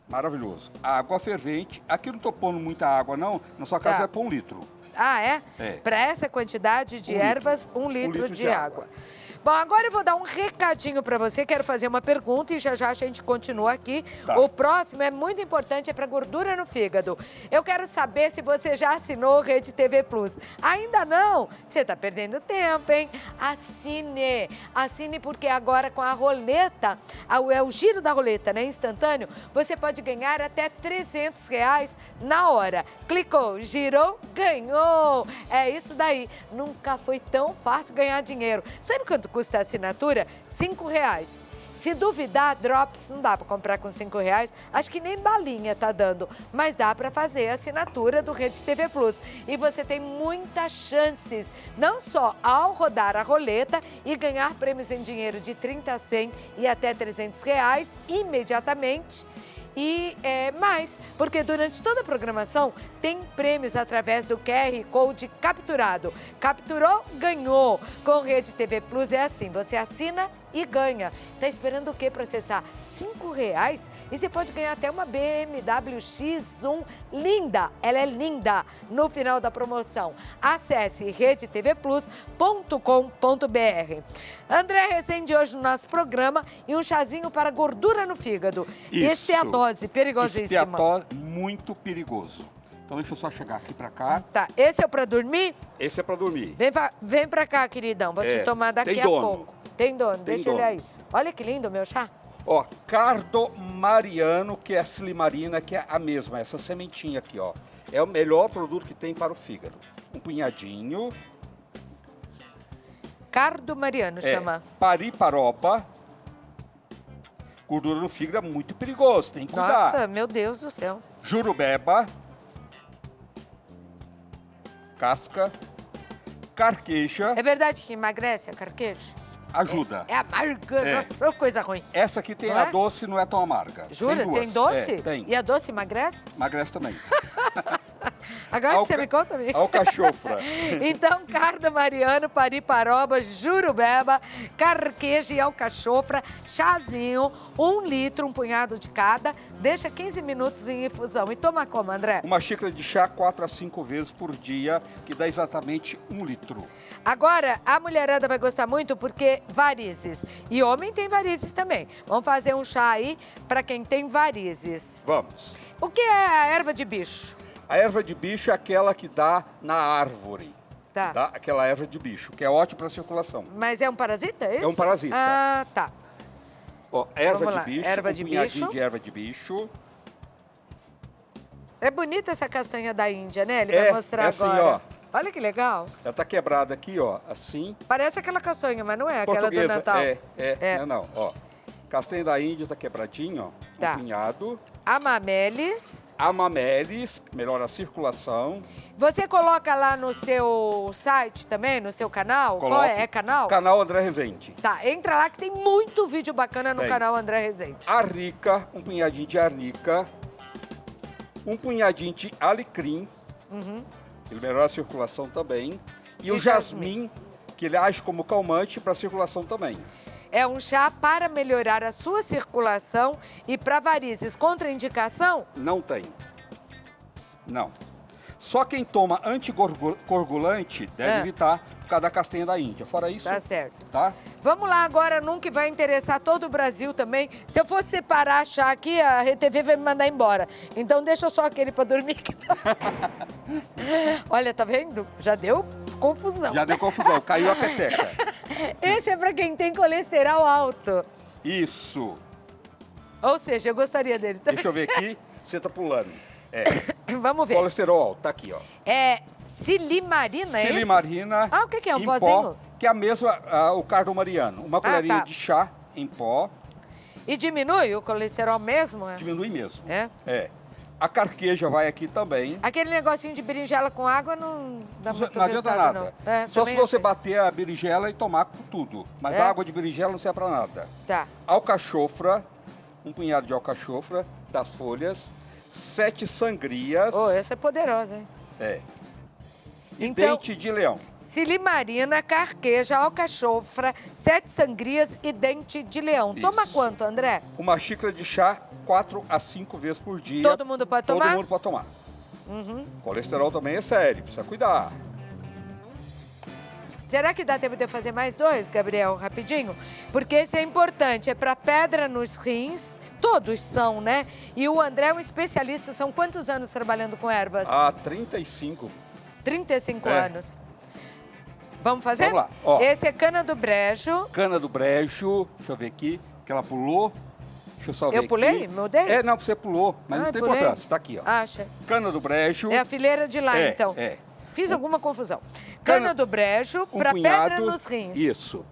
Maravilhoso. Água fervente. Aqui não tô pondo muita água, não. Na sua casa Tá. vai pôr 1 litro. Ah, é? É. Para essa quantidade de 1 litro. ervas, 1 litro, 1 litro de água. Bom, agora eu vou dar um recadinho para você. Quero fazer uma pergunta e já já a gente continua aqui. Tá. O próximo é muito importante, é para gordura no fígado. Eu quero saber se você já assinou Rede TV Plus. Ainda não? Você está perdendo tempo, hein? Assine! Assine porque agora com a roleta, é o giro da roleta, né? Instantâneo, você pode ganhar até R$300 na hora. Clicou, girou, ganhou! É isso daí. Nunca foi tão fácil ganhar dinheiro. Sabe quanto custa a assinatura? R$5. Se duvidar, Drops não dá para comprar com R$5. Acho que nem balinha tá dando. Mas dá para fazer a assinatura do Rede TV Plus. E você tem muitas chances, não só ao rodar a roleta e ganhar prêmios em dinheiro de 30, 100 e até R$300 imediatamente. E mais, porque durante toda a programação tem prêmios através do QR Code capturado. Capturou, ganhou. Com Rede TV Plus é assim, você assina e ganha. Tá esperando o quê para acessar? R$5? E você pode ganhar até uma BMW X1 linda. Ela é linda no final da promoção. Acesse redetvplus.com.br. André Rezende hoje no nosso programa e um chazinho para gordura no fígado. Esse é a dose perigosíssima. Esse é a dose muito perigoso. Então deixa eu só chegar aqui pra cá. Tá, esse é para dormir? Esse é pra dormir. Vem pra cá, queridão. Vou te tomar daqui a pouco. Tem dono, deixa ele aí. Olha que lindo o meu chá. Ó, Cardo Mariano, que é a silimarina, que é a mesma, essa sementinha aqui, ó. É o melhor produto que tem para o fígado. Um punhadinho. Cardo Mariano chama. Pariparopa. Gordura no fígado é muito perigoso, tem que cuidar. Nossa, meu Deus do céu. Jurubeba. Casca. Carqueja. É verdade que emagrece a carqueja? Ajuda. É amarga, nossa, coisa ruim. Essa aqui tem Não a é? doce, não é tão amarga. Jura? duas. Tem doce? É, tem. E a doce emagrece? Emagrece também. Agora que você me conta, amigo. Alcachofra. Então, Cardo Mariano, Pariparoba, Jurubeba, Carqueja e Alcachofra, chazinho, 1 litro, um punhado de cada, deixa 15 minutos em infusão. E toma como, André? Uma xícara de chá 4 a 5 vezes por dia, que dá exatamente 1 litro. Agora, a mulherada vai gostar muito porque varizes. E homem tem varizes também. Vamos fazer um chá aí para quem tem varizes. Vamos. O que é a erva de bicho? A erva de bicho é aquela que dá na árvore. Tá. Tá? Aquela erva de bicho, que é ótima para circulação. Mas é um parasita, é isso? É um parasita. Ah, tá. Ó, erva Vamos de lá, bicho, erva um de punhadinho bicho. de erva de bicho. É bonita essa castanha da Índia, né? Ele vai mostrar assim, agora. ó. Olha que legal. Ela tá quebrada aqui, ó, assim. Parece aquela castanha, mas não é aquela do Portuguesa, Natal. não, ó. Castanha da Índia tá quebradinho, ó. Tá. Um punhado. Amamelis. Amamelis, melhora a circulação. Você coloca lá no seu site também, no seu canal? Coloco. Qual é? É canal? Canal André Rezende. Tá, entra lá que tem muito vídeo bacana no Tem. canal André Rezende. Arnica, um punhadinho de arnica. Um punhadinho de alecrim. Ele melhora a circulação também. E o jasmim, que ele age como calmante para a circulação também. É um chá para melhorar a sua circulação e para varizes. Contraindicação? Não tem. Não. Só quem toma anticoagulante deve evitar por causa da castanha da Índia. Fora isso, Tá certo. tá? Vamos lá agora num que vai interessar todo o Brasil também. Se eu fosse separar chá aqui, a RTV vai me mandar embora. Então deixa só aquele para dormir. Olha, tá vendo? Já deu confusão. Já deu confusão, caiu a peteca. Esse é para quem tem colesterol alto. Isso. Ou seja, eu gostaria dele também. Deixa eu ver aqui, você tá pulando. Vamos ver. Colesterol alto, tá aqui, ó. É silimarina, é isso? Silimarina. Ah, o que é? Um em pozinho? pó, que é a mesma, o cardomariano. Uma colherinha tá. de chá em pó. E diminui o colesterol mesmo? Diminui mesmo. É? A carqueja vai aqui também. Aquele negocinho de berinjela com água não dá muito Não adianta resultado, nada. não. É, Só se também você achei. bater a berinjela e tomar com tudo. Mas É? a água de berinjela não serve pra nada. Tá. Alcachofra, um punhado de alcachofra das folhas. 7 sangrias. Oh, essa é poderosa, hein? E Então, dente de leão. silimarina, carqueja, alcachofra, 7 sangrias e dente de leão. Toma Isso. quanto, André? Uma xícara de chá 4 a 5 vezes por dia. Todo mundo pode tomar? Todo mundo pode tomar. Colesterol também é sério, precisa cuidar. Será que dá tempo de eu fazer mais 2, Gabriel, rapidinho? Porque esse é importante, é para pedra nos rins, todos são, né? E o André é um especialista, são quantos anos trabalhando com ervas? 35. 35 anos. Vamos fazer? Vamos lá, ó. Esse é cana do brejo. Cana do brejo, deixa eu ver aqui, que ela pulou. Deixa eu só ver Eu pulei? aqui. Mudei? Não, você pulou, mas não tem pulei. importância, tá aqui, ó. Acha? Cana do brejo. É a fileira de lá, então. Fiz alguma confusão. Cana do brejo com para punhado, pedra nos rins. Isso.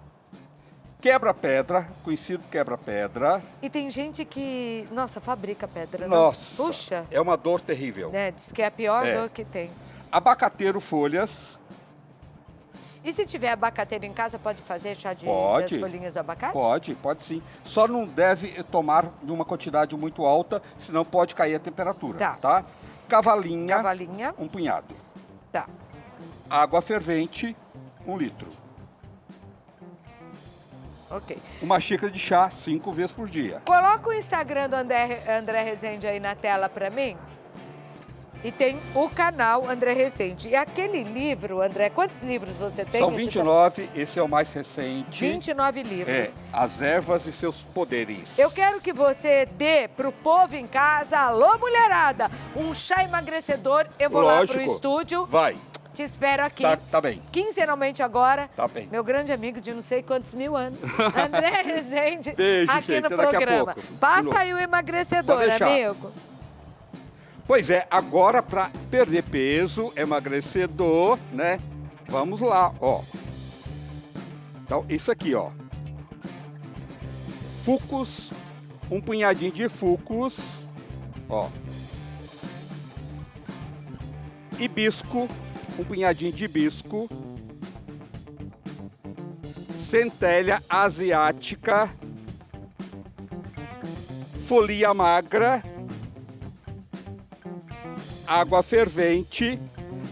Quebra-pedra, conhecido quebra-pedra. E tem gente que, nossa, fabrica pedra, né? Nossa, Puxa. é uma dor terrível. Diz que é a pior dor que tem. Abacateiro, folhas. E se tiver abacateiro em casa, pode fazer chá de Pode. das folhinhas do abacate? Pode sim. Só não deve tomar de uma quantidade muito alta, senão pode cair a temperatura, tá? Cavalinha. Cavalinha. Um punhado. Tá. Água fervente, 1 litro. Ok. Uma xícara de chá 5 vezes por dia. Coloca o Instagram do André Rezende aí na tela para mim. E tem o canal André Rezende. E aquele livro, André, quantos livros você tem? São 29, esse é o mais recente. 29 livros. As ervas e seus poderes. Eu quero que você dê pro povo em casa, alô mulherada, um chá emagrecedor. Eu vou lá pro estúdio. Vai. Te espero aqui. Tá bem. Quinzenalmente agora. Tá bem. Meu grande amigo de não sei quantos mil anos. André Rezende, Beijo, aqui gente, no até daqui a programa. pouco. Passa aí o emagrecedor, Pode deixar. amigo. Pois é, agora para perder peso, emagrecedor, né? Vamos lá, ó. Então, isso aqui, ó. Fucus, um punhadinho de fucus, ó. Hibisco, um punhadinho de hibisco. Centelha asiática. Folia magra. Água fervente,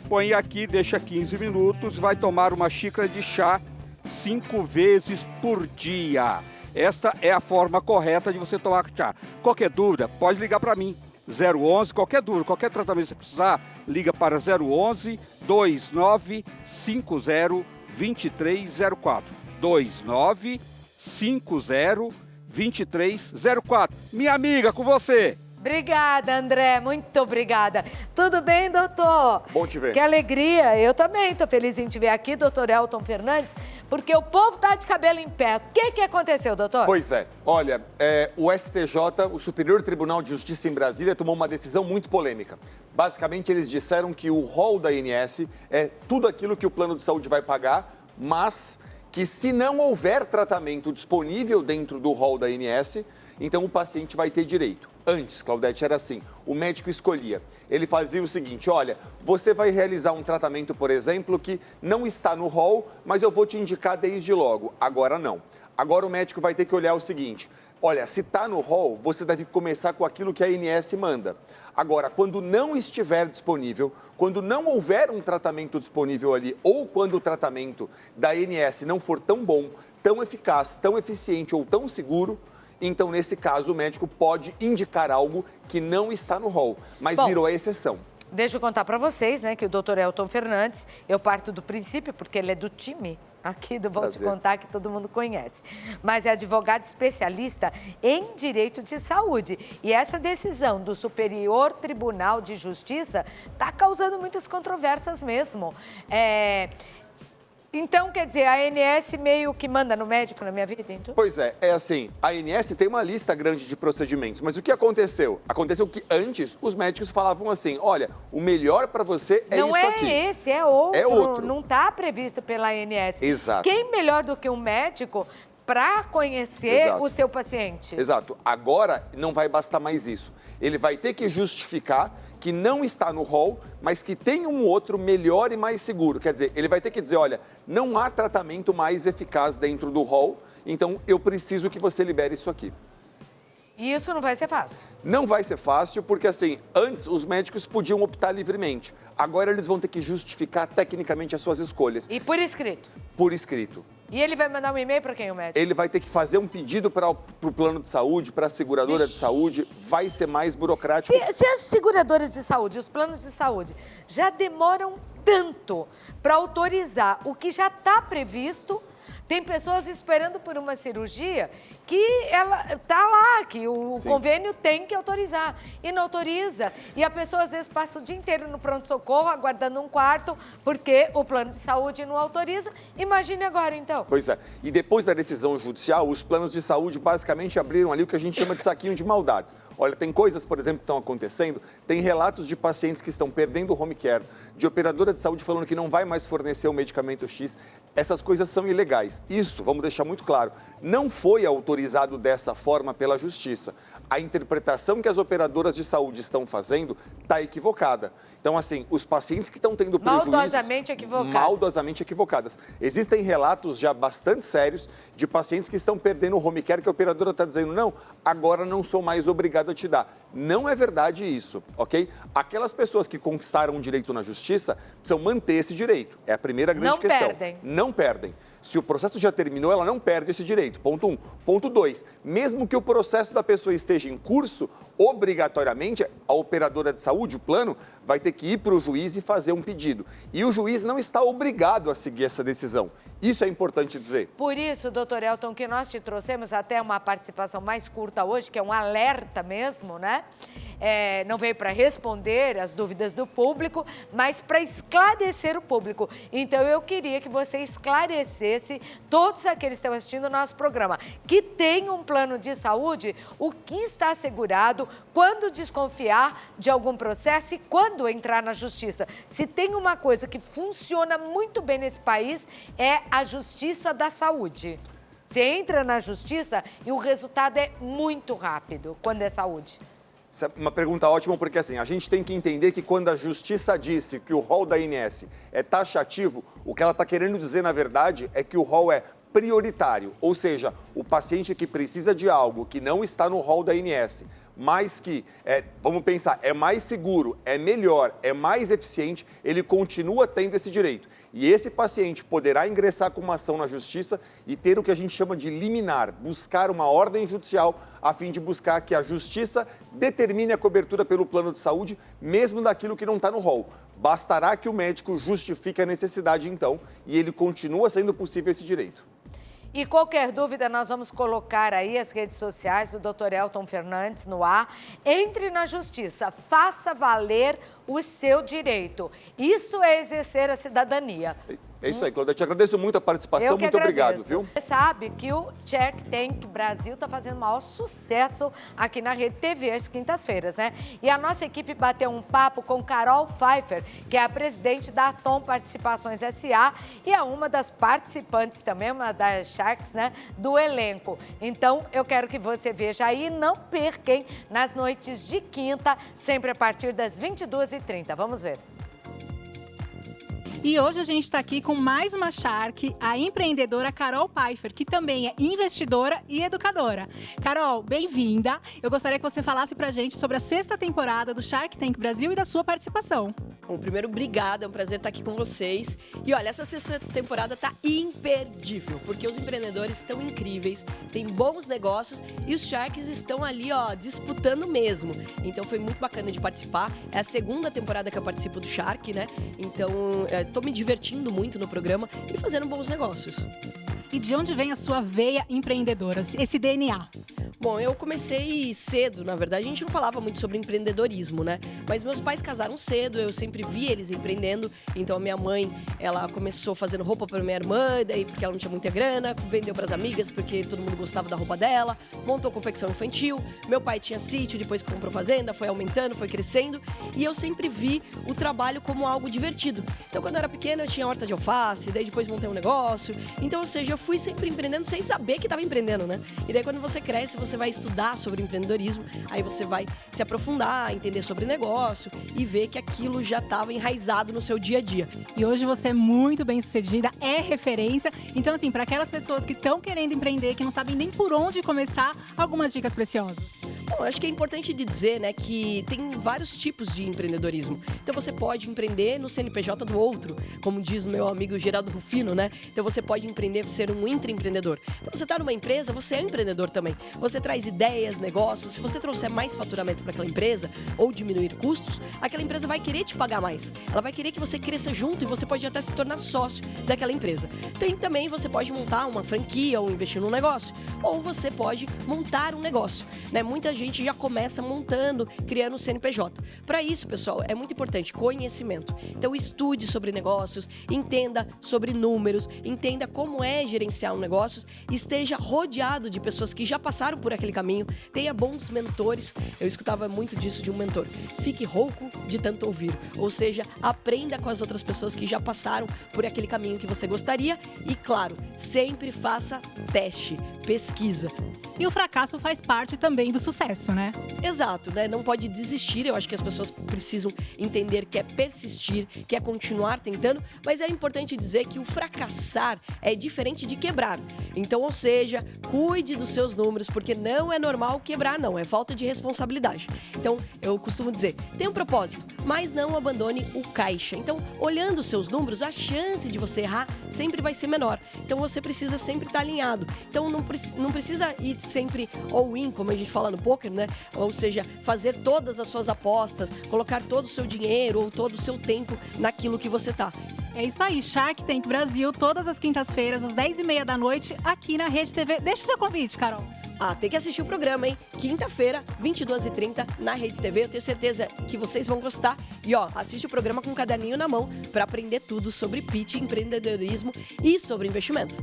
põe aqui, deixa 15 minutos, vai tomar uma xícara de chá 5 vezes por dia. Esta é a forma correta de você tomar chá. Qualquer dúvida, pode ligar para mim, 011, qualquer dúvida, qualquer tratamento que você precisar, liga para 011 2950 2304. 2950 2304. Minha amiga, com você. Obrigada, André, muito obrigada. Tudo bem, doutor? Bom te ver. Que alegria, eu também tô feliz em te ver aqui, doutor Elton Fernandes, porque o povo tá de cabelo em pé. O que aconteceu, doutor? Pois é, olha, o STJ, o Superior Tribunal de Justiça em Brasília, tomou uma decisão muito polêmica. Basicamente, eles disseram que o rol da INS é tudo aquilo que o plano de saúde vai pagar, mas que se não houver tratamento disponível dentro do rol da INS, então o paciente vai ter direito. Antes, Claudete, era assim, o médico escolhia. Ele fazia o seguinte, olha, você vai realizar um tratamento, por exemplo, que não está no rol, mas eu vou te indicar desde logo. Agora não. Agora o médico vai ter que olhar o seguinte, olha, se está no rol, você deve começar com aquilo que a ANS manda. Agora, quando não estiver disponível, quando não houver um tratamento disponível ali, ou quando o tratamento da ANS não for tão bom, tão eficaz, tão eficiente ou tão seguro, então, nesse caso, o médico pode indicar algo que não está no rol, mas virou a exceção. Deixa eu contar para vocês, né, que o doutor Elton Fernandes, eu parto do princípio, porque ele é do time aqui do Vou Te Contar, que todo mundo conhece, mas é advogado especialista em direito de saúde. E essa decisão do Superior Tribunal de Justiça está causando muitas controvérsias mesmo. Então, quer dizer, a ANS meio que manda no médico na minha vida, então? Pois é assim, a ANS tem uma lista grande de procedimentos, mas o que aconteceu? Aconteceu que antes os médicos falavam assim, olha, o melhor para você é isso aqui. Não é esse, é outro. É outro. Não está previsto pela ANS. Exato. Quem melhor do que um médico para conhecer Exato. o seu paciente? Exato. Agora não vai bastar mais isso. Ele vai ter que justificar que não está no rol, mas que tem um outro melhor e mais seguro. Quer dizer, ele vai ter que dizer, olha, não há tratamento mais eficaz dentro do rol, então eu preciso que você libere isso aqui. E isso não vai ser fácil. Não vai ser fácil, porque assim, antes os médicos podiam optar livremente. Agora eles vão ter que justificar tecnicamente as suas escolhas. E por escrito? Por escrito. E ele vai mandar um e-mail para quem, o médico? Ele vai ter que fazer um pedido para o plano de saúde, para a seguradora de saúde, vai ser mais burocrático. Se as seguradoras de saúde, os planos de saúde, já demoram tanto para autorizar o que já está previsto, tem pessoas esperando por uma cirurgia que ela está lá, que o convênio tem que autorizar e não autoriza. E a pessoa às vezes passa o dia inteiro no pronto-socorro aguardando um quarto porque o plano de saúde não autoriza. Imagine agora então. Pois é. E depois da decisão judicial, os planos de saúde basicamente abriram ali o que a gente chama de saquinho de maldades. Olha, tem coisas, por exemplo, que estão acontecendo, tem relatos de pacientes que estão perdendo o home care, de operadora de saúde falando que não vai mais fornecer o medicamento X. Essas coisas são ilegais. Isso, vamos deixar muito claro, não foi autorizado dessa forma pela Justiça. A interpretação que as operadoras de saúde estão fazendo está equivocada. Então, assim, os pacientes que estão tendo prejuízos... Maldosamente equivocadas. Existem relatos já bastante sérios de pacientes que estão perdendo o home care, que a operadora está dizendo, não, agora não sou mais obrigado a te dar. Não é verdade isso, ok? Aquelas pessoas que conquistaram um direito na Justiça precisam manter esse direito. É a primeira grande questão. Não perdem. Se o processo já terminou, ela não perde esse direito. Ponto 1. Ponto 2. Mesmo que o processo da pessoa esteja em curso, obrigatoriamente, a operadora de saúde, o plano, vai ter que ir para o juiz e fazer um pedido. E o juiz não está obrigado a seguir essa decisão. Isso é importante dizer. Por isso, doutor Elton, que nós te trouxemos até uma participação mais curta hoje, que é um alerta mesmo, né? Não veio para responder as dúvidas do público, mas para esclarecer o público. Então, eu queria que você esclarecesse todos aqueles que estão assistindo o nosso programa, que tem um plano de saúde, o que está assegurado, quando desconfiar de algum processo e quando entrar na justiça. Se tem uma coisa que funciona muito bem nesse país, é a justiça da saúde. Você entra na justiça e o resultado é muito rápido quando é saúde. Essa é uma pergunta ótima, porque assim, a gente tem que entender que quando a Justiça disse que o rol da ANS é taxativo, o que ela está querendo dizer, na verdade, é que o rol é prioritário, ou seja, o paciente que precisa de algo que não está no rol da ANS, mas que, vamos pensar, é mais seguro, é melhor, é mais eficiente, ele continua tendo esse direito. E esse paciente poderá ingressar com uma ação na Justiça e ter o que a gente chama de liminar, buscar uma ordem judicial a fim de buscar que a Justiça determine a cobertura pelo plano de saúde, mesmo daquilo que não está no rol. Bastará que o médico justifique a necessidade, então, e ele continua sendo possível esse direito. E qualquer dúvida, nós vamos colocar aí as redes sociais do Dr. Elton Fernandes no ar. Entre na justiça, faça valer o seu direito. Isso é exercer a cidadania. É isso aí, Claudete. Agradeço muito a participação. Muito obrigado, viu? Você sabe que o Shark Tank Brasil está fazendo o maior sucesso aqui na Rede TV às quintas-feiras, né? E a nossa equipe bateu um papo com Carol Pfeiffer, que é a presidente da Atom Participações S.A. e é uma das participantes também, uma das Sharks, né, do elenco. Então, eu quero que você veja aí, não percam nas noites de quinta, sempre a partir das 22h30. Vamos ver. E hoje a gente está aqui com mais uma Shark, a empreendedora Carol Pfeiffer, que também é investidora e educadora. Carol, bem-vinda. Eu gostaria que você falasse pra gente sobre a 6ª temporada do Shark Tank Brasil e da sua participação. Bom, primeiro, obrigada, é um prazer estar aqui com vocês. E olha, essa 6ª temporada tá imperdível, porque os empreendedores estão incríveis, tem bons negócios e os Sharks estão ali, ó, disputando mesmo. Então foi muito bacana de participar. É a 2ª temporada que eu participo do Shark, né? Então, tô me divertindo muito no programa e fazendo bons negócios. e de onde vem a sua veia empreendedora, esse DNA? Bom, eu comecei cedo, na verdade, a gente não falava muito sobre empreendedorismo, né? Mas meus pais casaram cedo, eu sempre vi eles empreendendo. Então a minha mãe, ela começou fazendo roupa para minha irmã, daí porque ela não tinha muita grana, vendeu para as amigas porque todo mundo gostava da roupa dela, montou confecção infantil. Meu pai tinha sítio, depois comprou fazenda, foi aumentando, foi crescendo. E eu sempre vi o trabalho como algo divertido. Então quando eu era pequena eu tinha horta de alface, daí depois montei um negócio. Então, ou seja, eu fui sempre empreendendo sem saber que estava empreendendo, né? E daí quando você cresce, você vai estudar sobre empreendedorismo, aí você vai se aprofundar, entender sobre negócio e ver que aquilo já estava enraizado no seu dia a dia. E hoje você é muito bem sucedida, é referência. Então, assim, para aquelas pessoas que estão querendo empreender, que não sabem nem por onde começar, algumas dicas preciosas. Bom, acho que é importante de dizer, né, que tem vários tipos de empreendedorismo. Então você pode empreender no CNPJ do outro, como diz o meu amigo Geraldo Rufino, né? Então você pode empreender, ser um intraempreendedor. Então você está numa empresa, você é empreendedor também. Você traz ideias, negócios. Se você trouxer mais faturamento para aquela empresa ou diminuir custos, aquela empresa vai querer te pagar mais. Ela vai querer que você cresça junto e você pode até se tornar sócio daquela empresa. Tem também, você pode montar uma franquia ou investir num negócio, ou você pode montar um negócio, né? Muita gente já começa montando, criando um CNPJ. Para isso, pessoal, é muito importante conhecimento. Então, estude sobre negócios, entenda sobre números, entenda como é gerenciar um negócio, esteja rodeado de pessoas que já passaram por aquele caminho, tenha bons mentores. Eu escutava muito disso de um mentor. Fique rouco de tanto ouvir, ou seja, aprenda com as outras pessoas que já passaram por aquele caminho que você gostaria e, claro, sempre faça teste, pesquisa. E o fracasso faz parte também do sucesso, né? Exato, né? Não pode desistir. Eu acho que as pessoas precisam entender que é persistir, que é continuar tentando, mas é importante dizer que o fracassar é diferente de quebrar. Então, ou seja, cuide dos seus números, porque não é normal quebrar, não. É falta de responsabilidade. Então, eu costumo dizer, tenha um propósito, mas não abandone o caixa. Então, olhando os seus números, a chance de você errar sempre vai ser menor. Então, você precisa sempre estar alinhado. Então, não precisa ir sempre all-in, como a gente fala no poker, né? Ou seja, fazer todas as suas apostas, colocar todo o seu dinheiro ou todo o seu tempo naquilo que você tá. É isso aí, Shark Tank Brasil, todas as quintas-feiras, às 10h30 da noite, aqui na Rede TV. Deixa o seu convite, Carol. Tem que assistir o programa, hein? Quinta-feira, 22h30, na Rede TV. Eu tenho certeza que vocês vão gostar. E, assiste o programa com um caderninho na mão para aprender tudo sobre pitch, empreendedorismo e sobre investimento.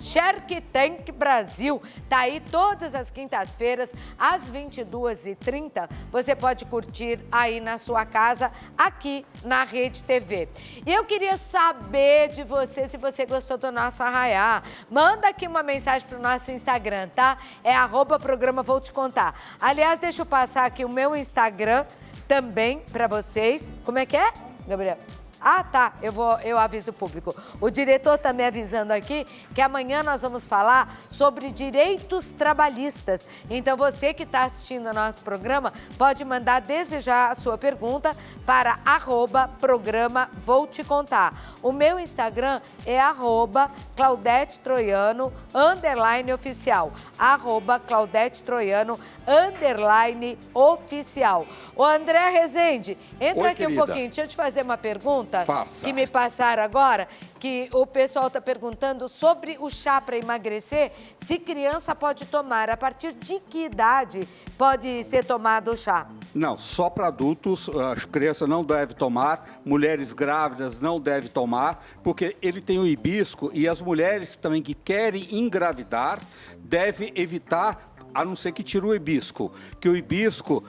Shark Tank Brasil tá aí todas as quintas-feiras, às 22h30. Você pode curtir aí na sua casa, aqui na Rede TV. E eu queria saber de você, se você gostou do nosso Arraiá. Manda aqui uma mensagem pro nosso Instagram, tá? É @programa Vou Te Contar. Aliás, deixa eu passar aqui o meu Instagram também para vocês. Como é que é, Gabriel? Tá, eu aviso o público. O diretor está me avisando aqui que amanhã nós vamos falar sobre direitos trabalhistas. Então, você que está assistindo ao nosso programa, pode mandar desde já a sua pergunta para @programa Vou Te Contar. O meu Instagram é @Claudete Troiano _oficial. @Claudete Troiano _oficial. Ô André Rezende, entra Oi, aqui querida. um pouquinho, deixa eu te fazer uma pergunta. Faça. Que me passaram agora, que o pessoal está perguntando sobre o chá para emagrecer, se criança pode tomar, a partir de que idade pode ser tomado o chá? Não, só para adultos, as crianças não devem tomar, mulheres grávidas não devem tomar, porque ele tem o hibisco e as mulheres também que querem engravidar devem evitar, a não ser que tire o hibisco. Que o hibisco,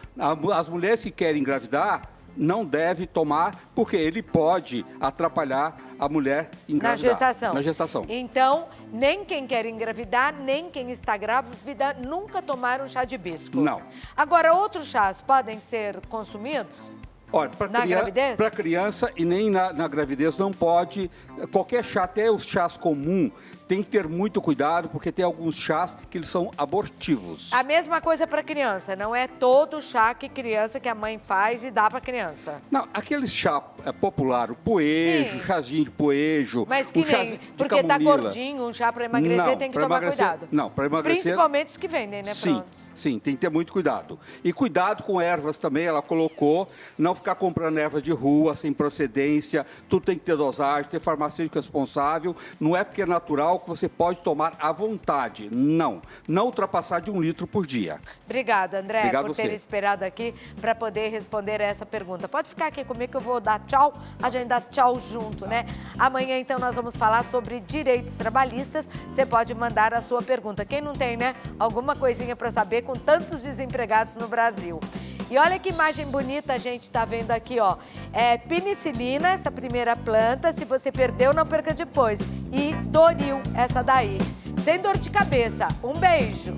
as mulheres que querem engravidar, não deve tomar, porque ele pode atrapalhar a mulher engravidar. Na gestação. Então, nem quem quer engravidar, nem quem está grávida, nunca tomaram chá de hibisco. Não. Agora, outros chás podem ser consumidos? Olha, gravidez? Para criança e nem na gravidez não pode. Qualquer chá, até os chás comuns, tem que ter muito cuidado, porque tem alguns chás que eles são abortivos. A mesma coisa para criança, não é todo chá que a mãe faz e dá para criança. Não, aquele chá popular, o poejo, Sim. chazinho de poejo, Mas que o chá nem, de porque tá camomila. gordinho, um chá para emagrecer Não, tem que pra tomar emagrecer- cuidado. não, pra emagrecer- Principalmente os que vendem, né, Sim, prontos. sim, tem que ter muito cuidado. E cuidado com ervas também, ela colocou, não ficar comprando erva de rua, sem procedência, tudo tem que ter dosagem, ter farmacêutico responsável, não é porque é natural que você pode tomar à vontade, não ultrapassar de 1 litro por dia. Obrigada, André, Obrigado por você. ter esperado aqui para poder responder essa pergunta. Pode ficar aqui comigo que eu vou dar tchau, a gente dá tchau junto, né? Amanhã, então, nós vamos falar sobre direitos trabalhistas. Você pode mandar a sua pergunta. Quem não tem, né, alguma coisinha para saber com tantos desempregados no Brasil. E olha que imagem bonita a gente está vendo aqui, ó. É penicilina, essa primeira planta. Se você perdeu, não perca depois. E Doril, essa daí. Sem dor de cabeça. Um beijo.